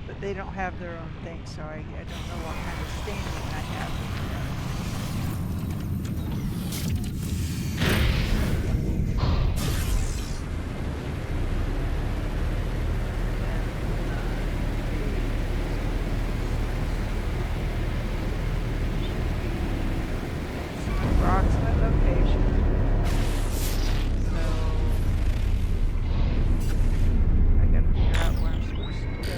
A: But they don't have their own thing, so I don't know what kind of standing I have. Approximate location. So I gotta figure out where I'm supposed to go.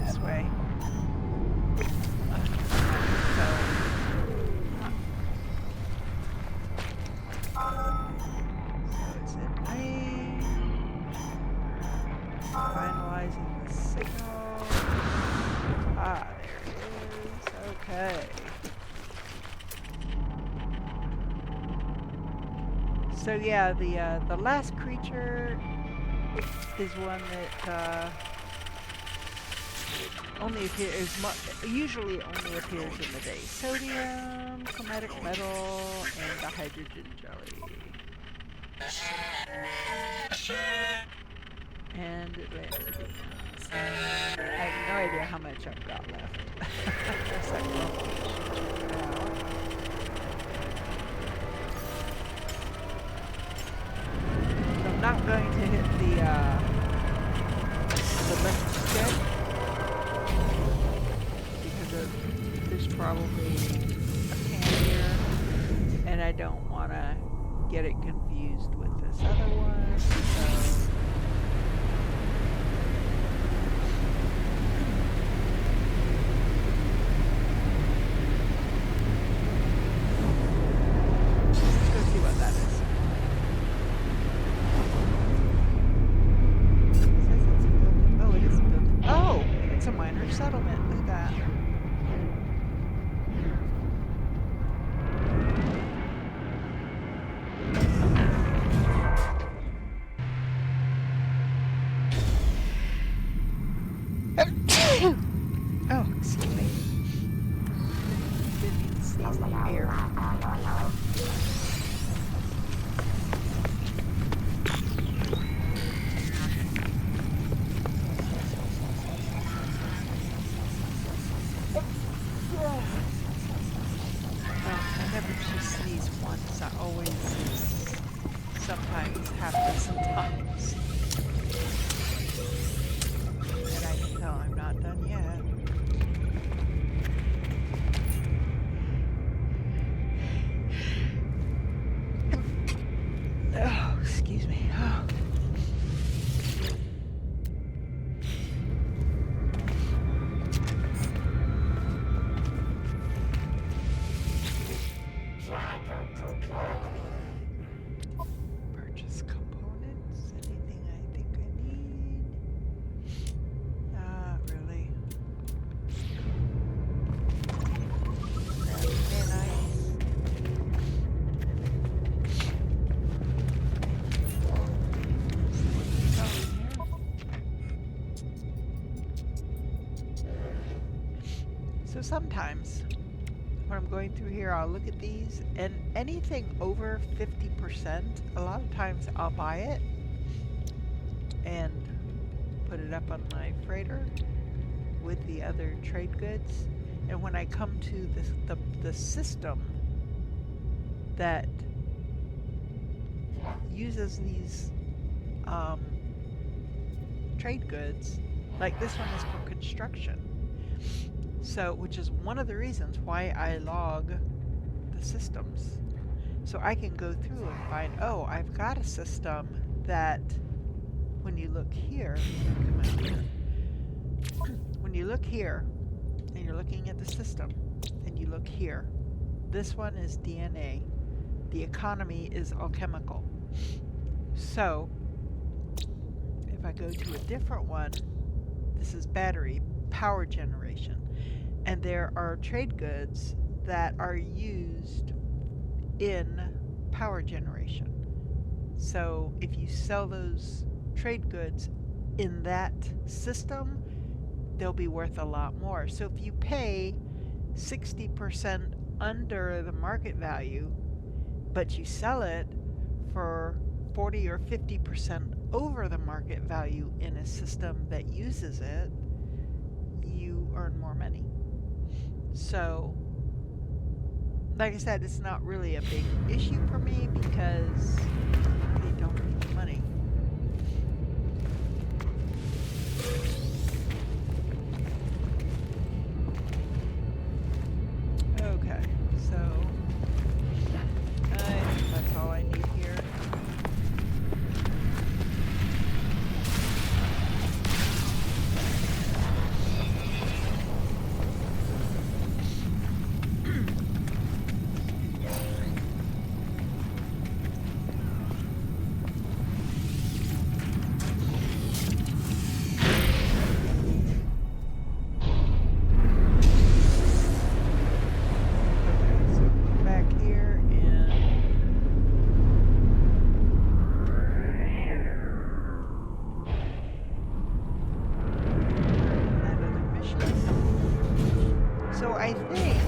A: This way. Finalizing the signal. Ah, there it is. Okay. So yeah, the last creature is one that usually only appears in the day. Sodium, chromatic metal, and the hydrogen jelly. And Atlantic. I have no idea how much I've got left. Guess I probably should check it out. So I'm not going to hit the left stick because there's probably a can here, and I don't want to get it confused with this other one. So settlement, look at that. Oh, excuse me. Didn't even sneeze in the air. Sometimes happens sometimes. And I can tell I'm not done yet. Oh, excuse me. Oh. So sometimes when I'm going through here, I'll look at these, and anything over 50%, a lot of times I'll buy it and put it up on my freighter with the other trade goods. And when I come to the system that uses these trade goods, like this one is for construction. So, which is one of the reasons why I log the systems. So I can go through and find, oh, I've got a system that when you look here, come out here. When you look here and you're looking at the system and you look here, this one is DNA. The economy is alchemical. So if I go to a different one, this is battery, power generation. And there are trade goods that are used in power generation. So if you sell those trade goods in that system, they'll be worth a lot more. So if you pay 60% under the market value, but you sell it for 40 or 50% over the market value in a system that uses it, you earn more money. So, like I said, it's not really a big issue for me because they don't need the money. Okay, so I think that's all I need here. I think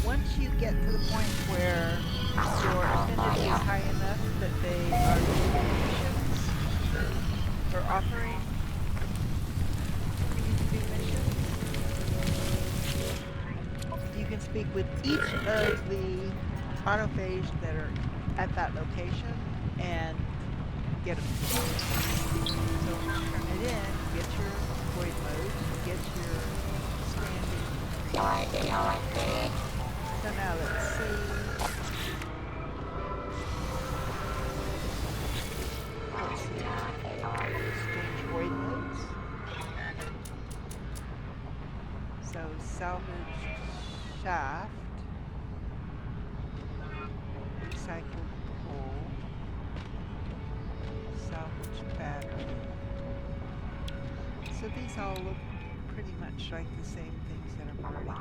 A: once you get to the point where your affinity is high enough that they are doing missions or offering for you to do missions, you can speak with each of the autophage that are at that location and get them. So turn it in, get your void mode, get your standing. So now let's see. Exchange void modes. So salvage shaft. Recycled coal. Salvage battery. So these all look pretty much like the same things that I've already got.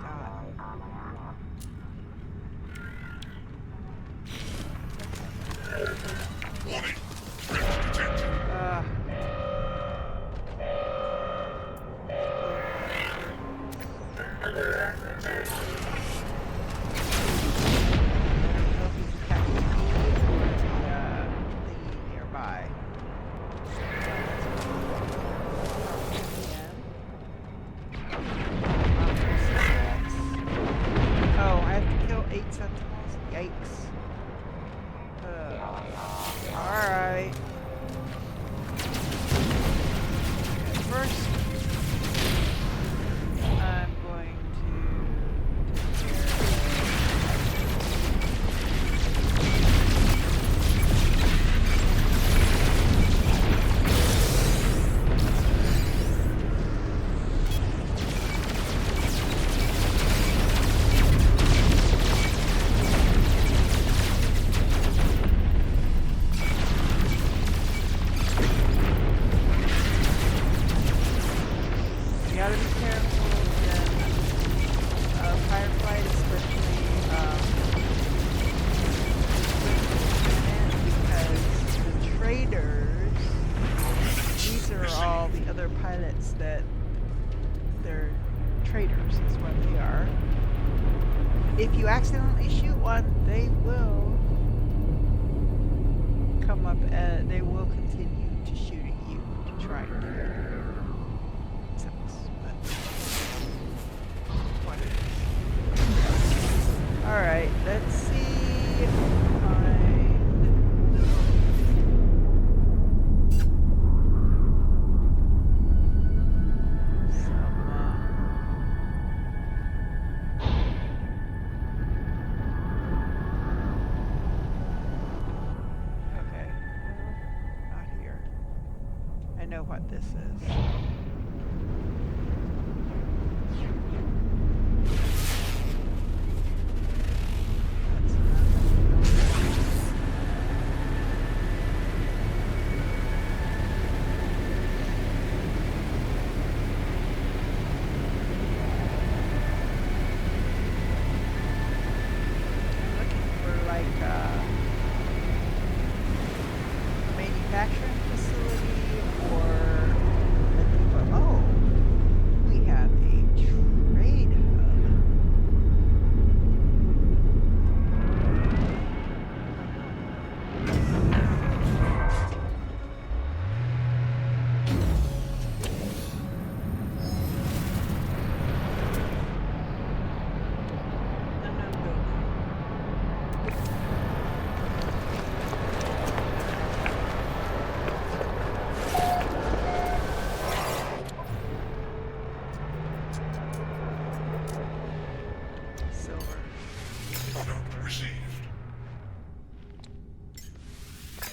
B: Warning. Drift detected.
A: Alright. First, I'm going to take care gotta be careful with firefight, especially because the traders, these are all the other pilots that they're traders is what they are. If you accidentally shoot one, they will come up and they will continue to shoot at you to try to Alright, let's see if we can find some know what this is. That's looking for like a manufacturing facility or a depot. Oh, we have a trade hub. Unknown building. Silver.
B: Product received.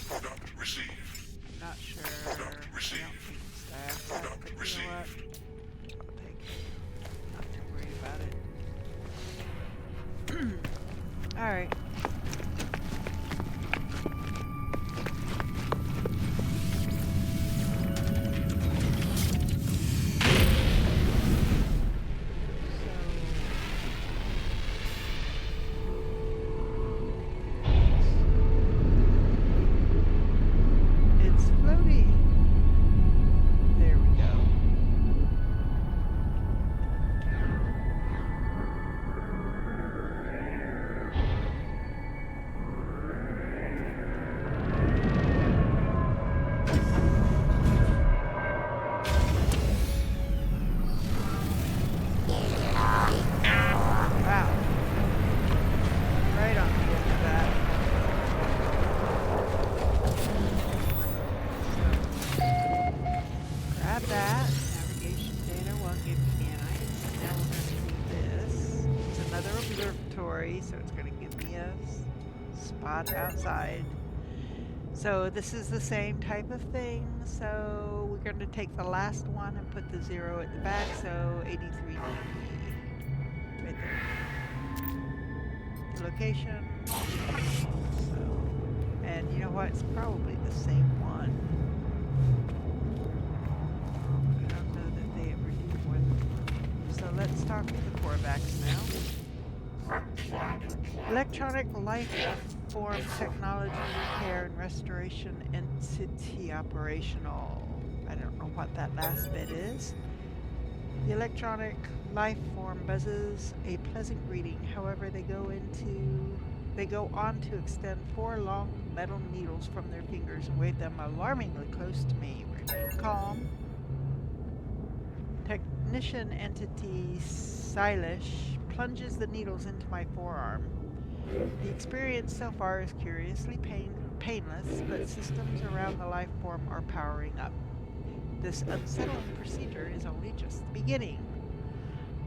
B: Product received.
A: I'm not sure.
B: Product
A: I don't
B: received.
A: think staff,
B: Product
A: but you know
B: received.
A: what? I'll take it. Not too worried about it. Alright. It's floating. There we go. Wow. Right on the edge of that. Grab that. Navigation data won't give me nanites. Now we're going to do this. It's another observatory, so it's going to give me a spot outside. So this is the same type of thing. So we're going to take the last one and put the 0 at the back. So 83 DP. Right there. Location. So, and you know what? It's probably the same one. I don't know that they ever do more than one. So let's talk to the Korvax now. Electronic life form technology repair and restoration entity operational. I don't know what that last bit is. The electronic life form buzzes a pleasant greeting. However, they go on to extend 4 long metal needles from their fingers and wave them alarmingly close to me. Remain calm. Technician entity Silesh plunges the needles into my forearm. The experience so far is curiously painless, but systems around the life form are powering up. This unsettling procedure is only just the beginning.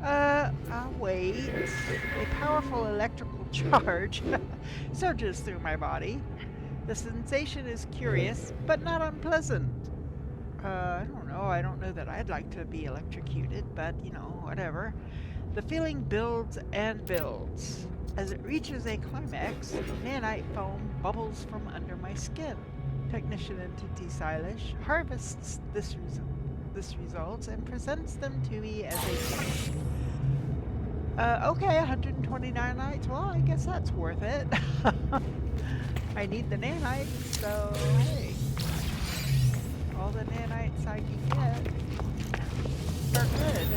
A: I'll wait. A powerful electrical charge surges through my body. The sensation is curious, but not unpleasant. I don't know. I don't know that I'd like to be electrocuted, but, you know, whatever. The feeling builds and builds. As it reaches a climax, nanite foam bubbles from under my skin. Technician entity Silesh harvests this result and presents them to me as a okay, 129 nanites. Well, I guess that's worth it. I need the nanites, so hey, all the nanites I can get are good.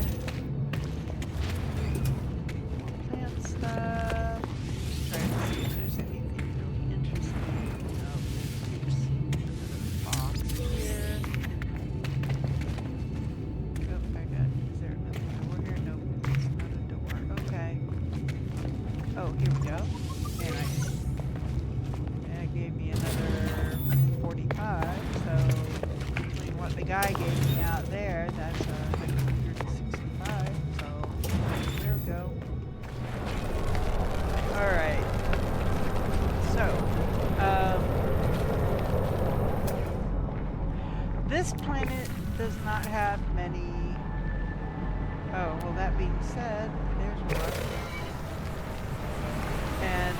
A: Plant stuff. Just trying to see if there's anything really interesting. No, oops. Another box here. Oh, I got. Is there another door here? Nope, it's not a door. Okay. Oh, here we go. Nanites. And it gave me another 45. So between what the guy gave me out there, that's 165. So there we go. Alright. So, this planet does not have many. Oh, well, that being said, there's one. And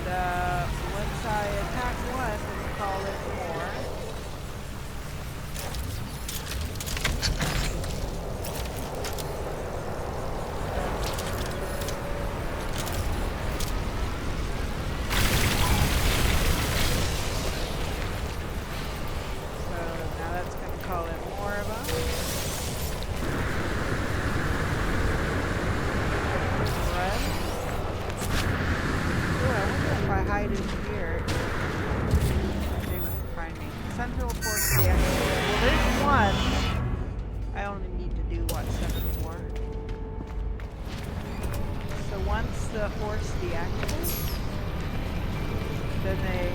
A: once I attack one, we call it more. So now that's going to call it more of them. Run. Ooh, I wonder if I hide in here, they won't find me. Central force deactivated. Well, there's one. I only need to do, what, 7 more? So once the force deactivates, then they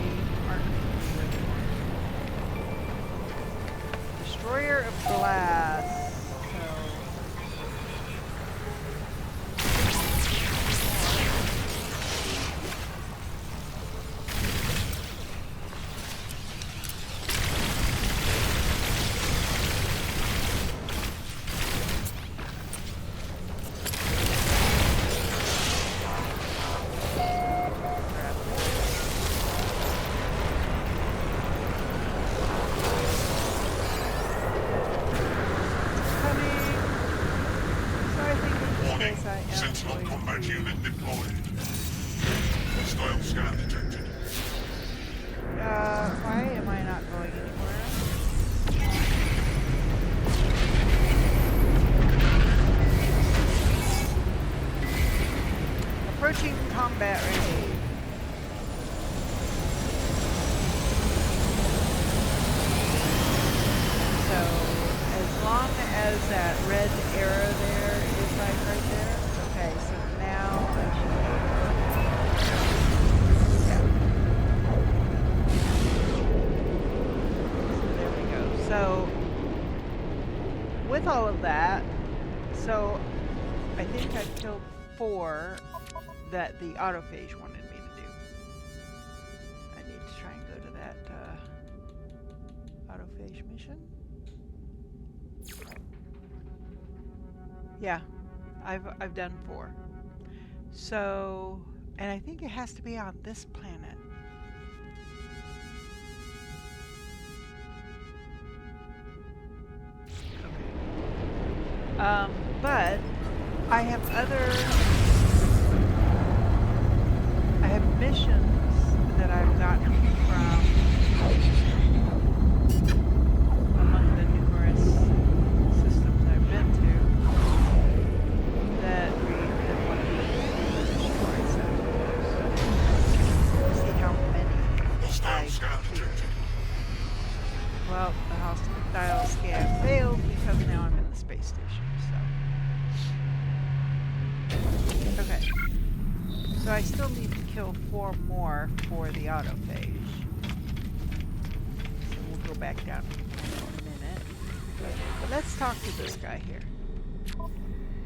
A: aren't going to do anymore. Destroyer of glass.
B: Sentinel combat unit deployed. Hostile scan detected.
A: Why am I not going anywhere? Approaching combat range. So, as long as that red arrow there is like right there. Okay, so now I should yeah. So there we go. So with all of that, so I think I've killed 4 that the Autophage wanted me to do. I need to try and go to that Autophage mission. Yeah. I've done 4. So, and I think it has to be on this planet. Okay. But I have missions that I've gotten from among the numerous systems I've been to. That want to destroy sentinels. See how many I cleared. Well, the hostile scan failed because now I'm in the space station, so. Okay. So I still need to kill 4 more for the autophage. So we'll go back down in a minute. But let's talk to this guy here.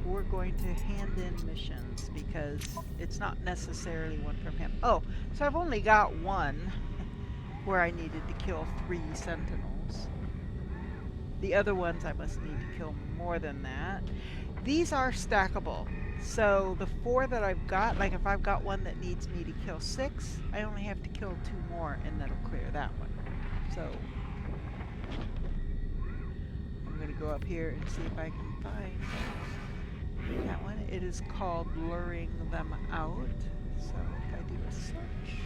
A: We're going to hand in missions because it's not necessarily one from him. Oh, so I've only got 1 where I needed to kill 3 sentinels. The other ones I must need to kill more than that. These are stackable. So the 4 that I've got, like if I've got one that needs me to kill 6, I only have to kill 2 more and that'll clear that one. So I'm going to go up here and see if I can find that one. It is called Luring Them Out. So if I do a search,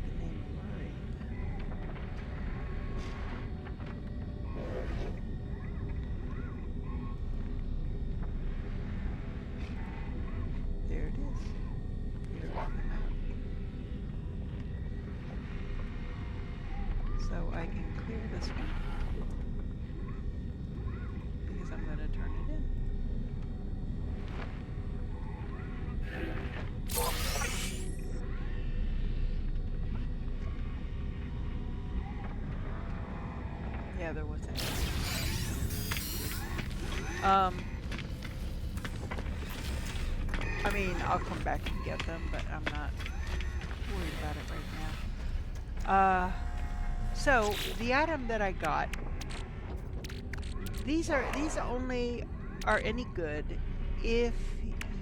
A: the name Luring. There it is. Luring Them Out. So I can clear this one because I'm going to turn it in. Yeah, there was that. I mean, I'll come back and get them, but I'm not worried about it right now. So, the item that I got these only are any good if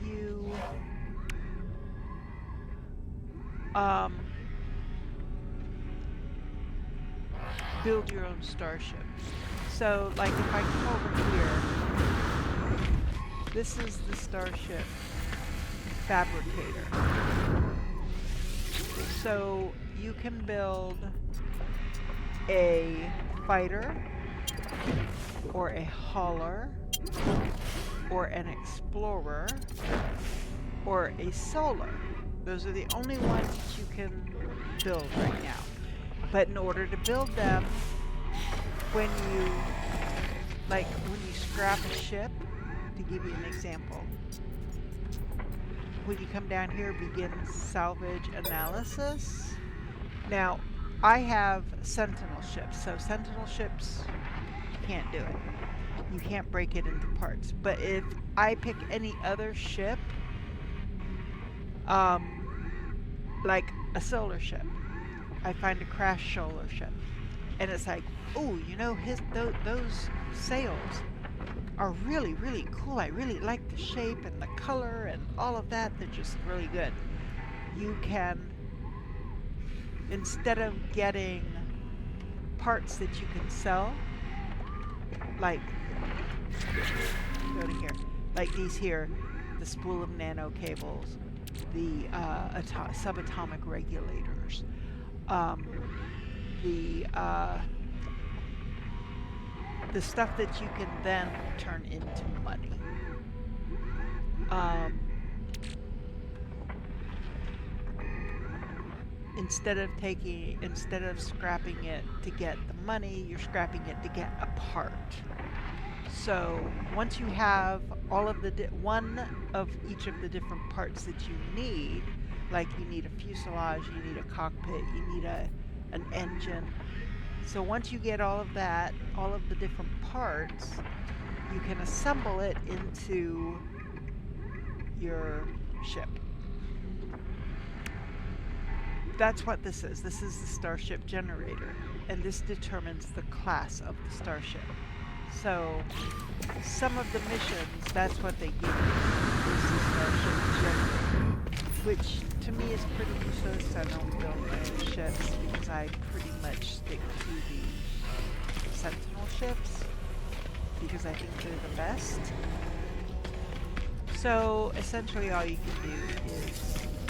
A: you build your own starship. So, like if I come over here, this is the starship fabricator. So you can build a fighter, or a hauler, or an explorer, or a solar. Those are the only ones that you can build right now. But in order to build them, when you scrap a ship, to give you an example, when you come down here, begin salvage analysis. Now, I have Sentinel ships, so Sentinel ships can't do it. You can't break it into parts. But if I pick any other ship, like a solar ship, I find a crash solar ship, and it's like, oh, you know, those sails are really, really cool. I really like the shape and the color and all of that. They're just really good. You can, instead of getting parts that you can sell, like, go to here, like these here, the spool of nano cables, the subatomic regulators, the stuff that you can then turn into money. Instead of scrapping it to get the money, you're scrapping it to get a part. So once you have all of the one of each of the different parts that you need, like you need a fuselage, you need a cockpit, you need an engine. So once you get all of that, all of the different parts, you can assemble it into your ship. That's what this is. This is the starship generator, and this determines the class of the starship. So some of the missions, that's what they give you, is the starship generator, which to me is pretty useless. I don't build my own ships because I pretty much stick to the Sentinel ships because I think they're the best. So essentially all you can do is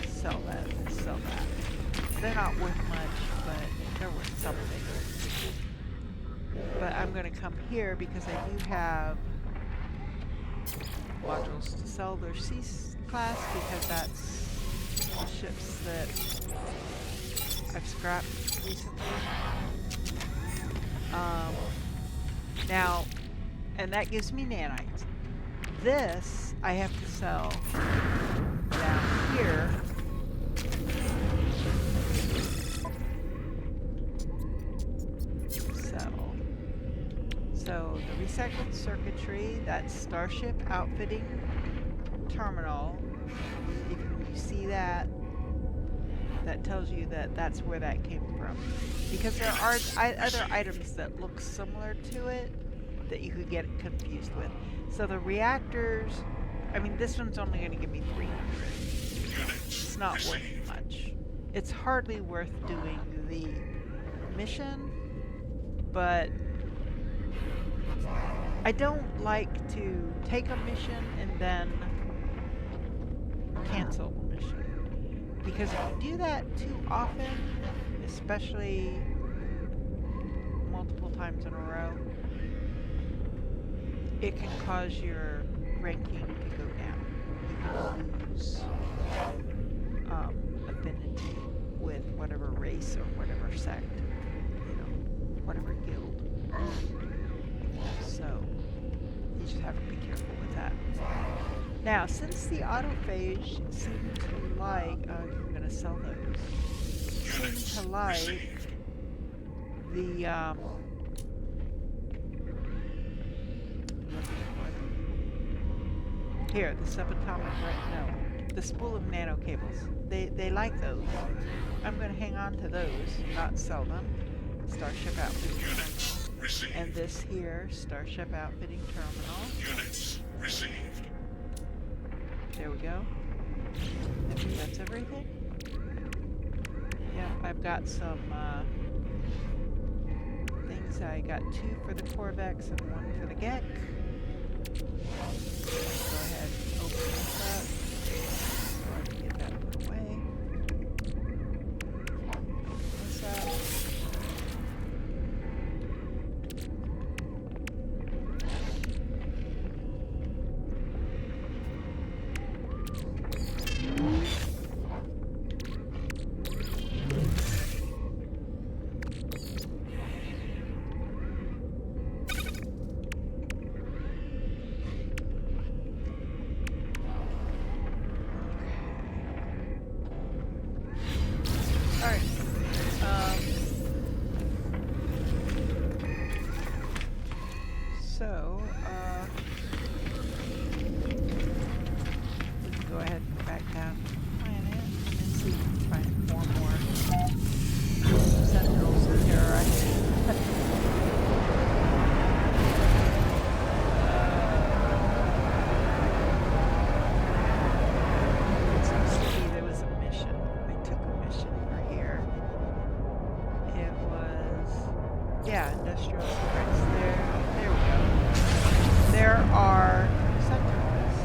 A: sell that and sell that. They're not worth much, but they're worth something. But I'm going to come here because I do have modules to sell their C-class because that's the ships that I've scrapped recently. Now, and that gives me nanites. This I have to sell down here. So the recycled circuitry, that's Starship Outfitting Terminal. If you see that, that tells you that that's where that came from. Because there are other items that look similar to it that you could get confused with. So the reactors, I mean, this one's only going to give me 300. It's not worth much. It's hardly worth doing the mission, but I don't like to take a mission and then cancel the mission. Because if you do that too often, especially multiple times in a row, it can cause your ranking to go down. You can lose affinity with whatever race or whatever sect, you know, whatever guild. So you just have to be careful with that. Now, since the Autophage seem to like, I'm going to sell those, seem to like the, here, the subatomic, the spool of nano cables. They like those. I'm going to hang on to those, not sell them. Starship Outfitting Terminal.
B: received.
A: And this here, Starship Outfitting Terminal.
B: Units received.
A: There we go. I think that's everything. Yeah, I've got some things. I got 2 for the Corvex and 1 for the Gek. Go ahead and open this up. So I can get that put away. Open this up. Yeah, industrial secrets there. There we go. There are sentinels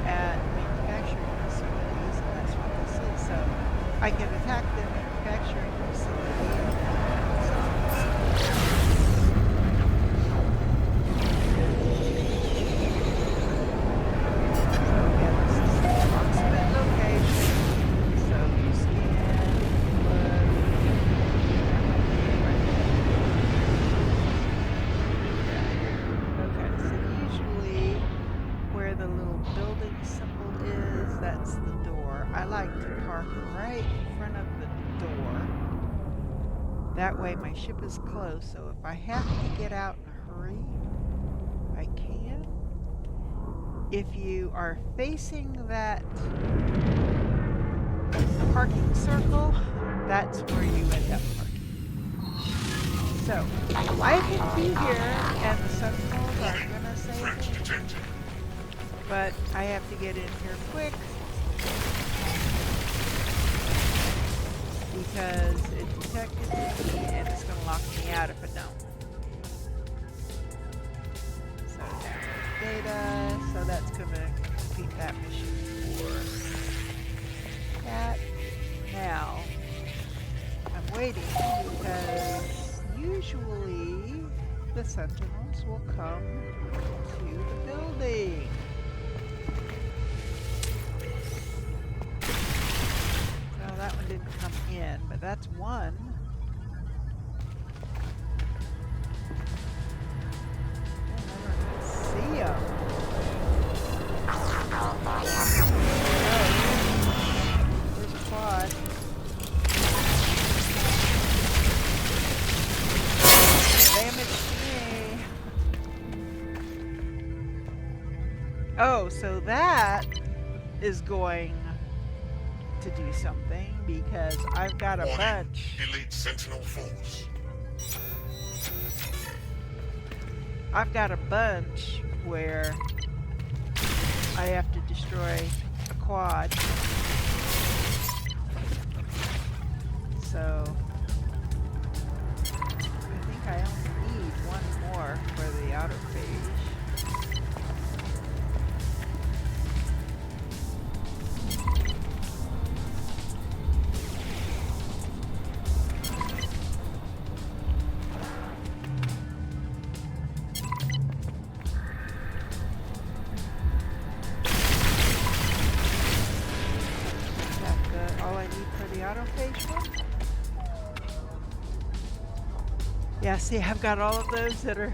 A: at manufacturing facilities, and that's what this is. So I can attack the manufacturing facility. That way my ship is close, so if I have to get out in a hurry, I can. If you are facing that parking circle, that's where you end up parking. So, I can be here, and the sentinels are going to save me. But I have to get in here quick, because it detected me and it's going to lock me out if I don't. So data, so that's going to complete that mission for that. Now, I'm waiting because usually the sentinels will come to the building. That one didn't come in, but that's one. I never can see them. Oh, there's a quad. Damage to me. Oh, so that is going to do something because I've got a bunch.
B: Elite Sentinel Force.
A: I've got a bunch where I have to destroy a quad. So I think I only need one more for the autophage. Yeah, see, I've got all of those that are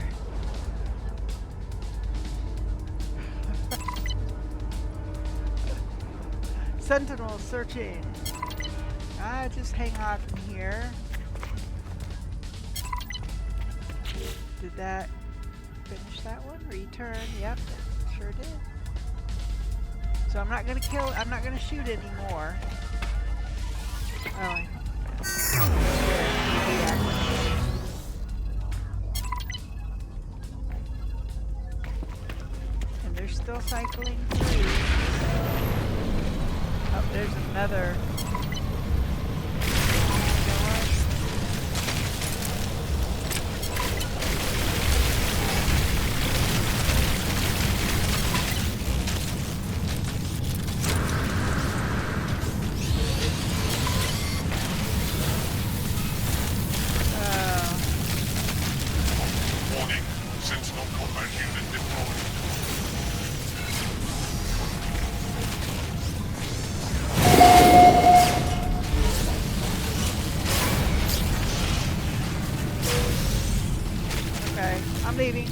A: sentinel searching. Just hang on here. Did that finish that one? Return, yep, sure did. So I'm not gonna kill, I'm not gonna shoot anymore. Oh, cycling through. Oh, there's another. You know what?
B: Warning. Sentinel combat unit deployed.
A: Okay, I'm leaving.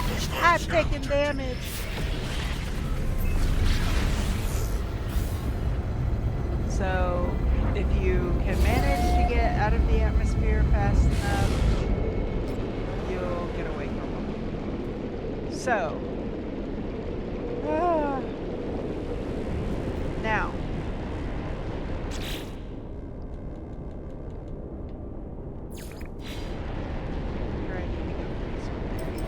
B: Hostile
A: I've
B: scout
A: taken
B: detected.
A: damage. So, if you can manage to get out of the atmosphere fast enough, you'll get away from them. So, now, where I need to go for this one. There he is.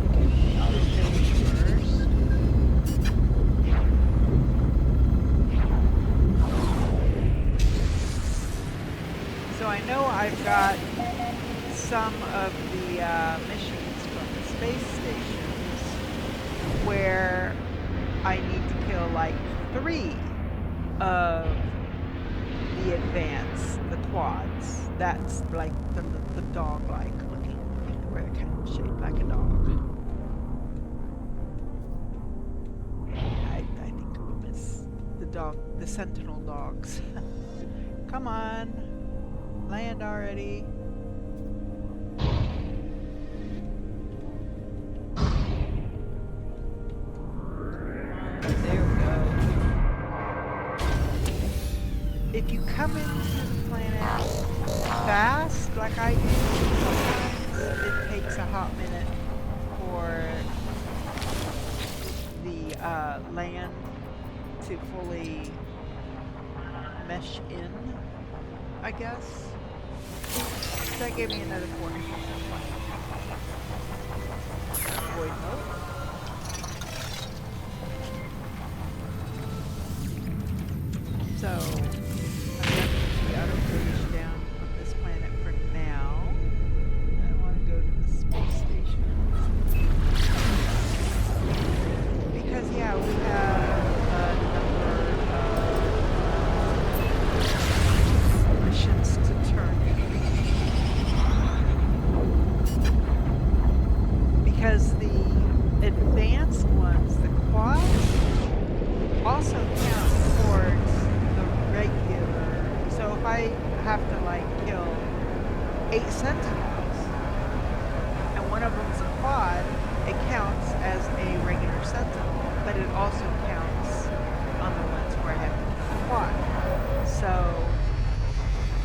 A: Okay, Autophage first. So I know I've got some of the missions from the space stations where I need to kill like 3 of the advance, the quads. That's like the dog-like looking, where they're kind of shaped like a dog. I think of them as the sentinel dogs. Come on, land already. There we go. If you come into the planet fast, like I do, sometimes it takes a hot minute for the land to fully mesh in, I guess. So that gave me another 40. Avoid mode. So, I'm going to put the autophage down on this planet for now. I want to go to the space station. Because, yeah, we have a number of missions to turn. Because the advanced ones, the quads, also count towards the regular. So if I have to like kill 8 sentinels and one of them's a quad, it counts as a regular sentinel, but it also counts on the ones where I have to kill a quad. So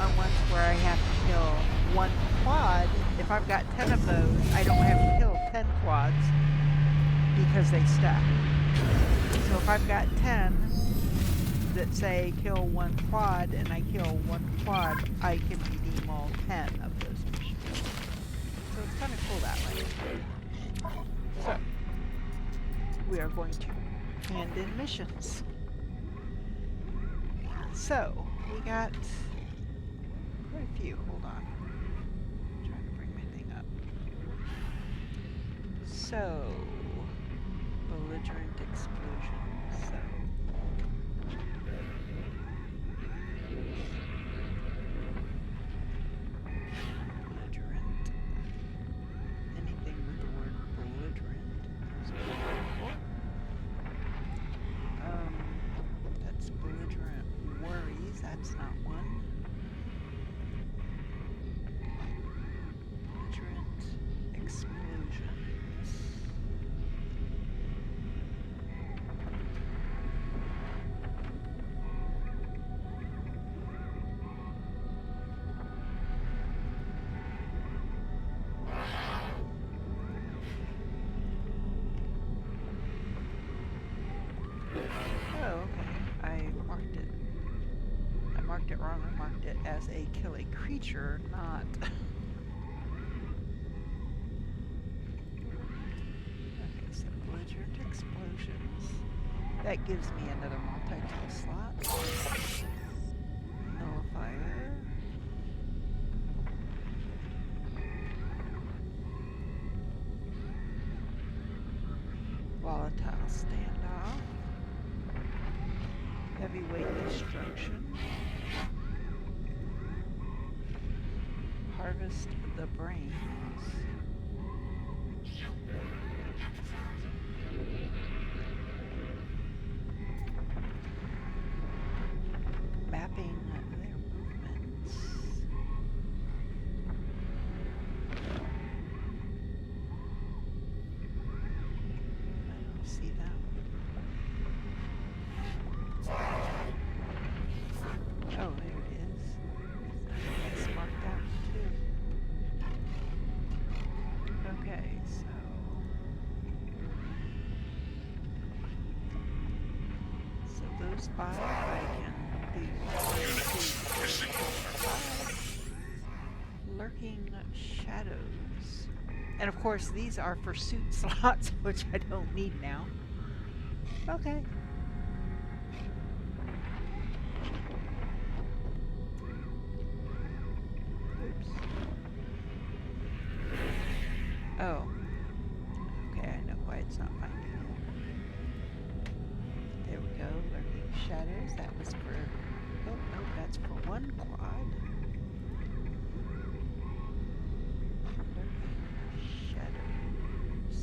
A: on ones where I have to kill 1 quad, if I've got 10 of those, I don't have to kill 10 quads because they stack. So if I've got 10 that say kill 1 quad and I kill 1 quad, I can redeem all 10 of those missions. So it's kind of cool that way. So we are going to hand in missions. So we got quite a few. Hold on. I'm trying to bring my thing up. So belligerent explosion. So belligerent. Anything with the word belligerent is what I'm looking for. That's belligerent worries. That's not one. Belligerent explosions. as a kill a creature, not. Okay, so belligerent explosions. That gives me another multi-tool slot. Nullifier. Volatile standoff. Heavyweight destruction. Harvest the brains. Mapping their movements. I don't see them. Oh, there it is. It's marked out too. Okay, so those 5 I can do. 5 lurking shadows. And of course these are for suit slots, which I don't need now. Okay. Oops. Oh. Okay, I know why it's not finding it. There we go, lurking shadows. That was for... Oh, no, that's for 1 quad. Lurking shadows.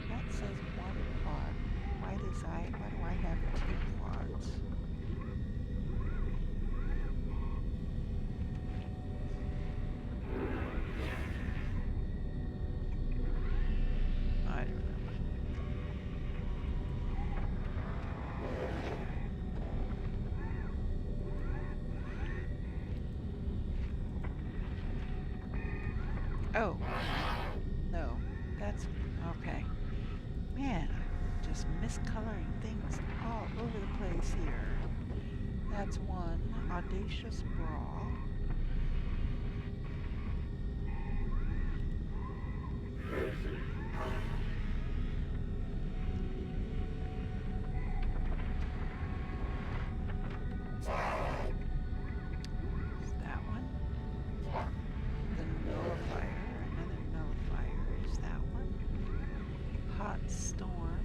A: That says 1 quad. Why do I have 2 quads? I don't know. Oh. No. That's... okay. Man, I'm just miscoloring things all over the place here. That's 1. Audacious Brawl. Is that one? The Nullifier. Another Nullifier. Is that one? Hot Storm.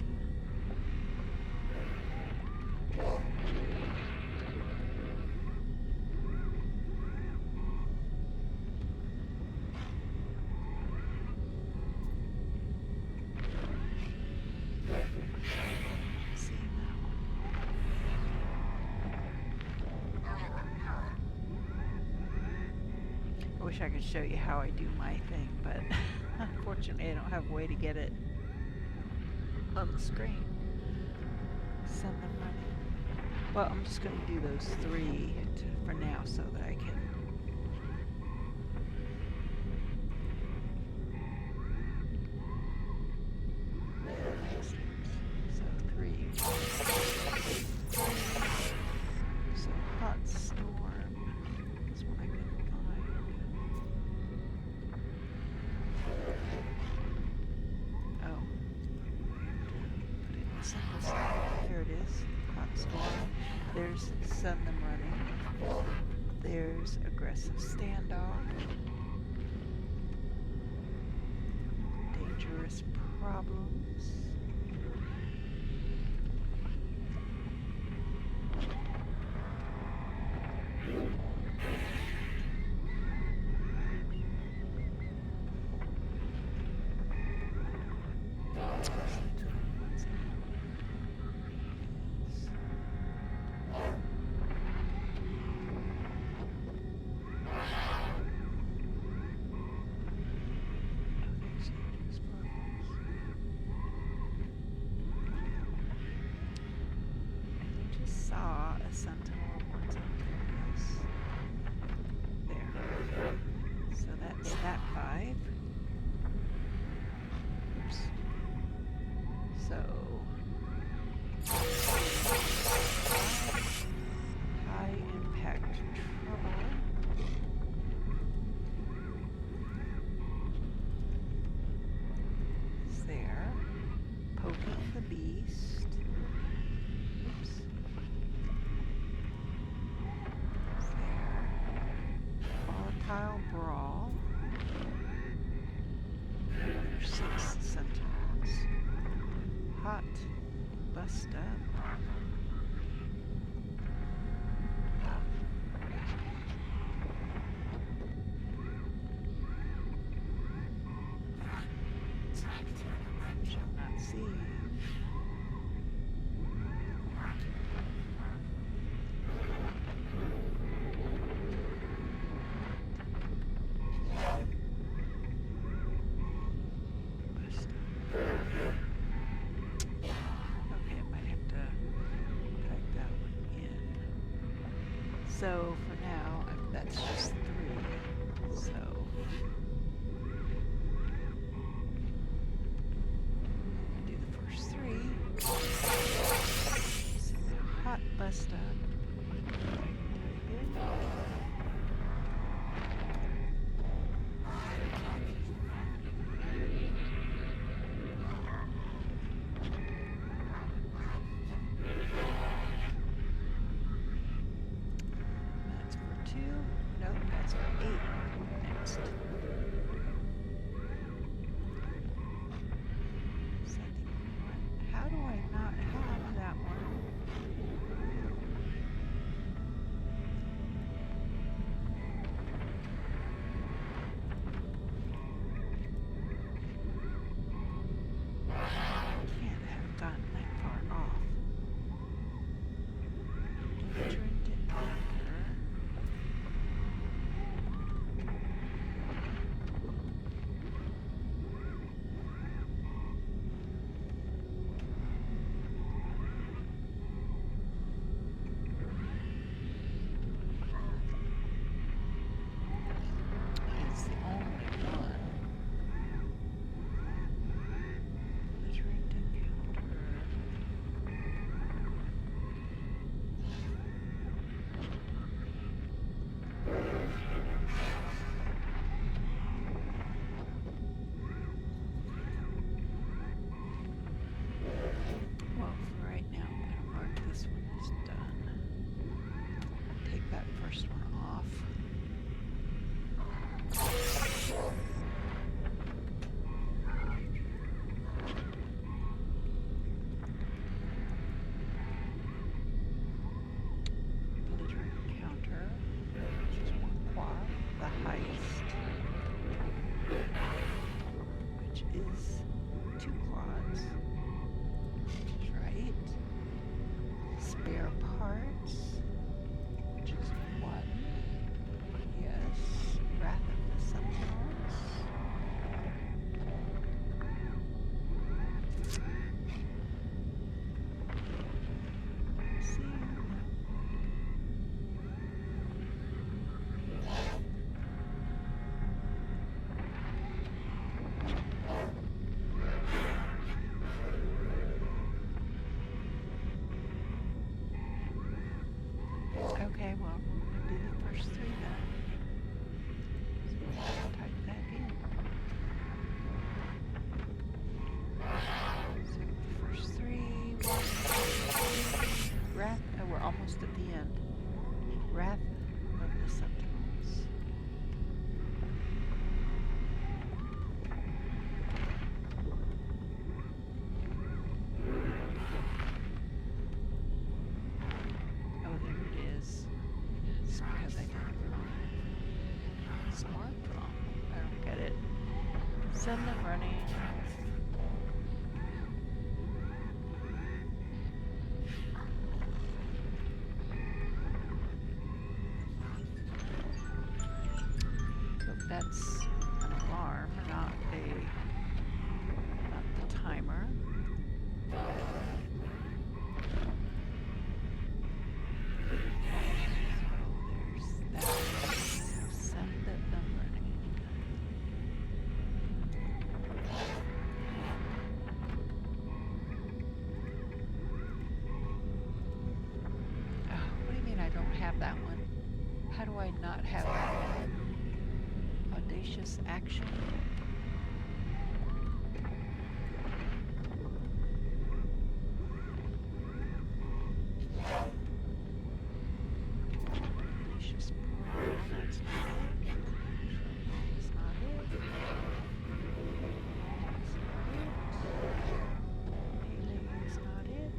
A: Seeing that one. I wish I could show you how I do my thing, but unfortunately I don't have a way to get it on the screen. Send them running. Well, I'm just going to do those 3 for now so that I can... So 3. So Hot Storm is one I couldn't find. Oh. Put it in single slot. There it is. Hot Storm. There's Send Them Running. There's Aggressive Standoff. Dangerous Problems. bust up. Shall not see. Bust up. Okay, I might have to type that one in. So for now, that's just 3. So do the first 3. So hot bust up. Type in. That's for 2. Nope, that's for 8. Next. Setting 1. How do I not have that one? Can't have gotten that far off. Belligerent encounter. It's the only one. Belligerent encounter. Well, for right now, I'm going to mark this one as done. Take that first one off. Belligerent encounter, which is 1 quad. The heist, which is 2 quads, which is right. Spare parts, which is 1. Yes. Wrath of the Sentinels. See? Okay, well, we're going to do the first 3 then. So I'll type that in. So first 3, 1, 2, Wrath. Oh, we're almost at the end. Wrath of the Sentinels. Oh, there it is. It's because I didn't smart from. I don't get it. Send them running. So that's an alarm, not the timer. So there's that. Send them running. Oh, what do you mean I don't have that one? How do I not have that one? Audacious action. Audacious program. That's not it. That's not it. That's not it. Melee is not it.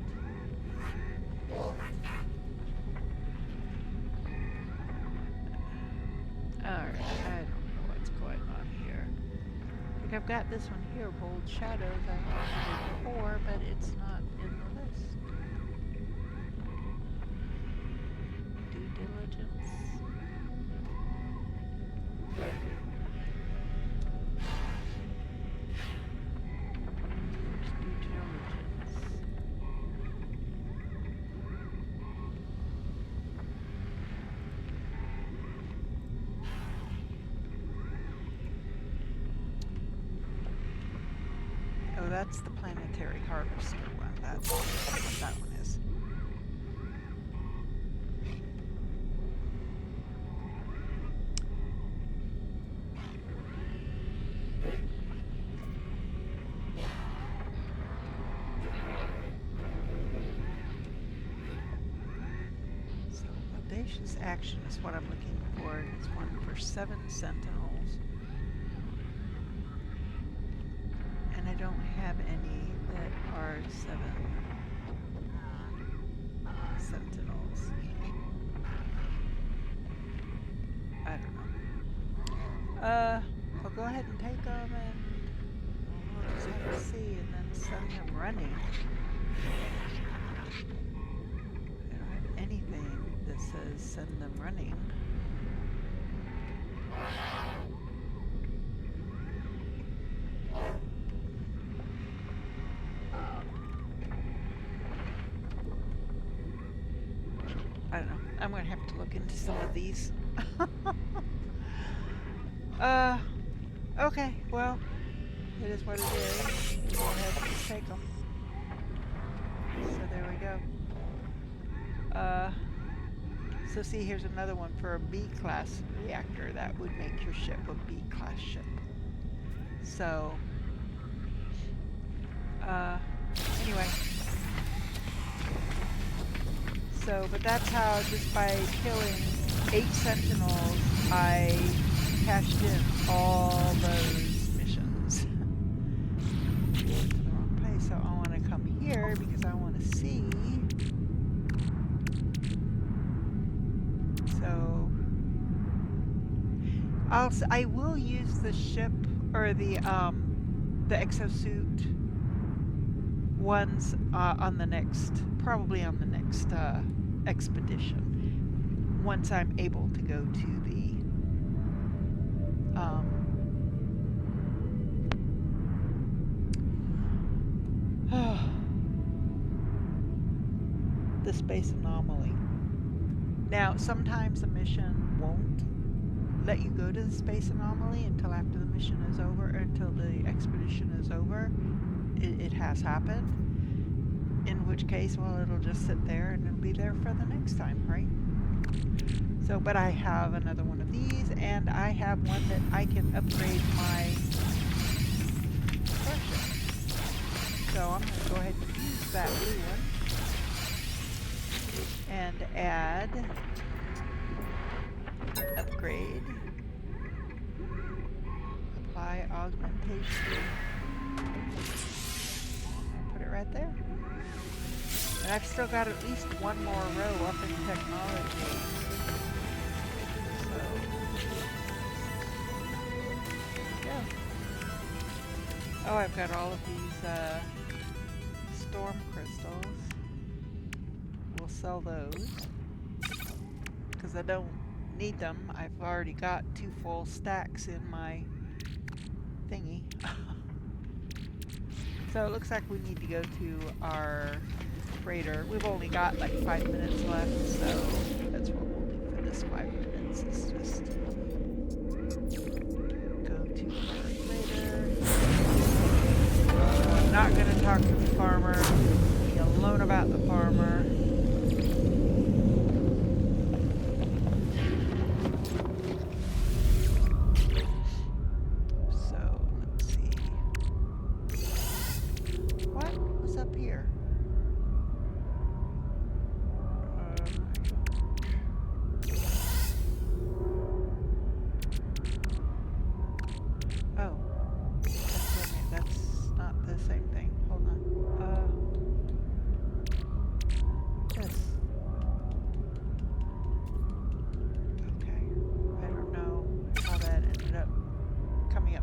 A: Like I've got this one here, Bold Shadows. I mentioned it before, but it's not in the list. Due diligence. Here's due diligence. Oh, that's the planetary harvester one. That's what that one is. So, audacious action is what I'm looking for. It's one for 7 sentinels. And I don't have any that are 7 sentinels. I don't know. I'll go ahead and take them and we'll just have to see and then send them running. I don't have anything that says send them running. I don't know. I'm going to have to look into some of these. Okay, well, it is what it is. Go ahead and just take them. So there we go. So see, here's another one for a B-class reactor. That would make your ship a B-class ship. So, anyway. So, but that's how, just by killing 8 sentinels, I cashed in all those missions. To the wrong place, so I want to come here because I want to see. So, I will use the ship or the exosuit ones on the next, probably on the next expedition, once I'm able to go to the space anomaly. Now, sometimes the mission won't let you go to the space anomaly until after the mission is over, or until the expedition is over. It has happened. In which case, well, it'll just sit there and it'll be there for the next time, right? So, but I have another one of these, and I have one that I can upgrade my starship. So I'm going to go ahead and use that blue one and add upgrade, apply augmentation, put it right there. And I've still got at least one more row up in technology. So, there we go. Oh, I've got all of these storm crystals. We'll sell those because I don't need them. I've already got 2 full stacks in my thingy. So it looks like we need to go to our freighter. We've only got like 5 minutes left, so that's what we'll do for this 5 minutes, is just go to our freighter. I'm not going to talk to the farmer. Be alone about the farmer.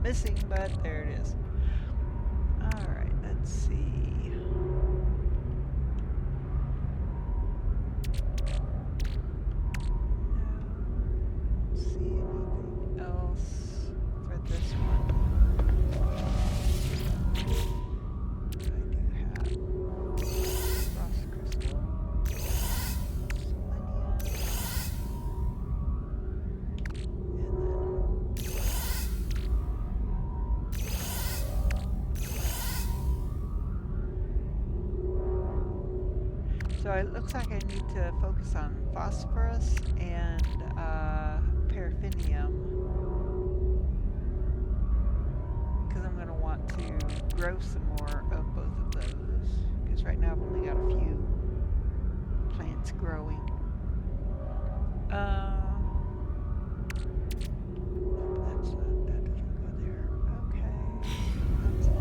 A: missing, but there it is. Alright, let's see. No, see anything else for this one. I do have frost crystal, selenium, so it looks like I need to focus on phosphorus and paraffinium, because I'm going to want to grow some more of both of those, because right now I've only got a few plants growing. Nope, that doesn't go there. Okay, that's it.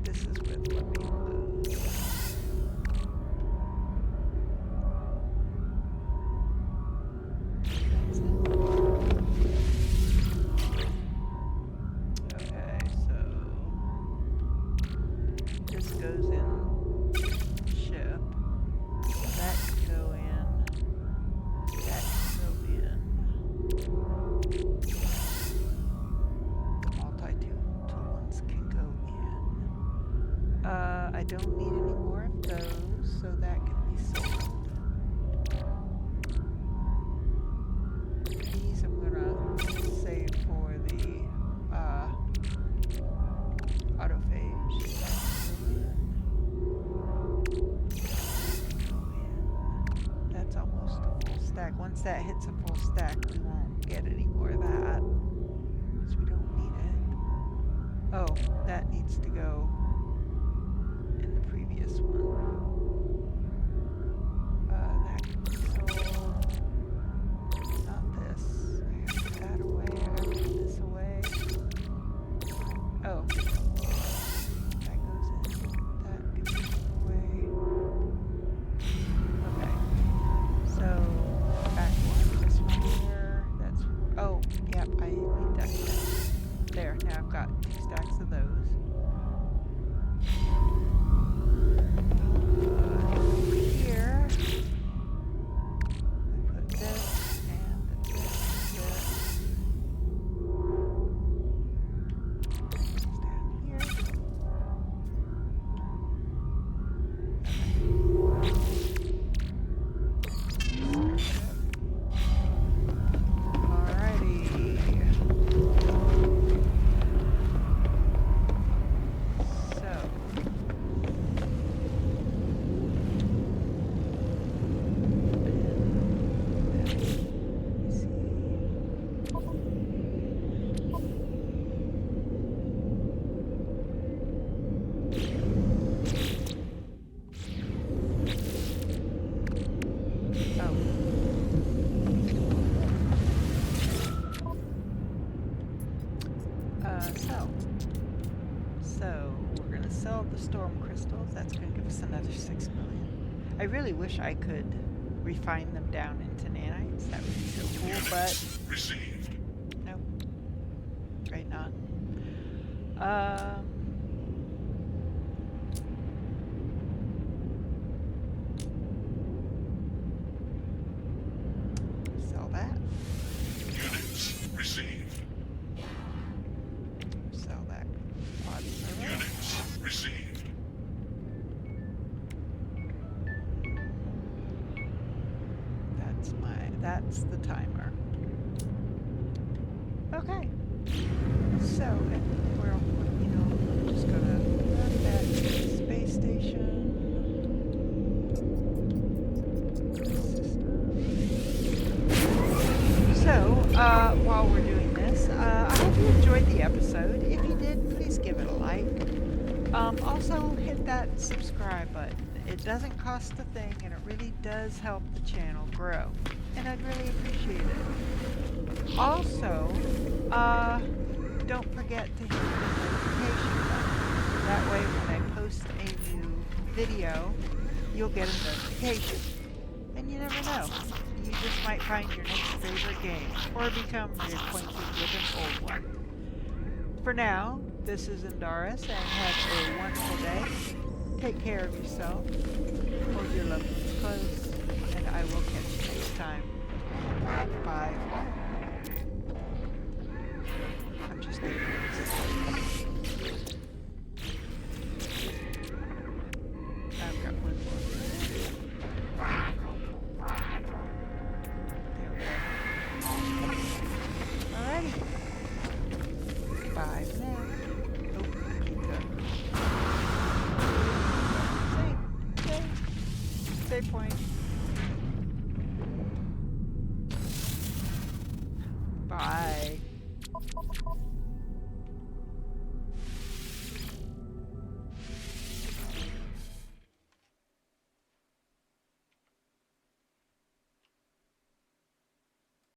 A: This is where the lithium goes. That's it. Okay, so this goes in ship. That can go in. That can go in. The multi-tool ones can go in. I don't need any more of those, so that can be sold. These I'm gonna save for the autophage. That's almost a full stack. Once that hits a full stack, we won't get any more of that, because we don't need it. Oh, that needs to go in the previous one. That can be sold. Not this. I gotta put that away. I gotta put this away. Oh. That goes in. That can be put away. Okay. So, back one. This one here. That's. Oh, yep, I need that. There. Now I've got 2 stacks of those. Over here, we put this and this and this. This down here. Alrighty. So. So we're going to sell the storm crystals. That's going to give us another 6 million. I really wish I could refine them down into nanites. That would be so cool, but
B: Received.
A: nope. Right not. Sell that.
B: Units received.
A: Sell that.
B: Units received.
A: That's the timer. Okay. So, and we're just gonna run that space station. So, while we're doing this, I hope you enjoyed the episode. If you did, please give it a like. Also, hit that subscribe button. It doesn't cost a thing, and it really does help the channel grow. And I'd really appreciate it. Also, don't forget to hit the notification button. That way, when I post a new video, you'll get a notification. And you never know. You just might find your next favorite game, or become reacquainted with an old one. For now, this is Indaris, and have a wonderful day. Take care of yourself. Hold your loved ones close.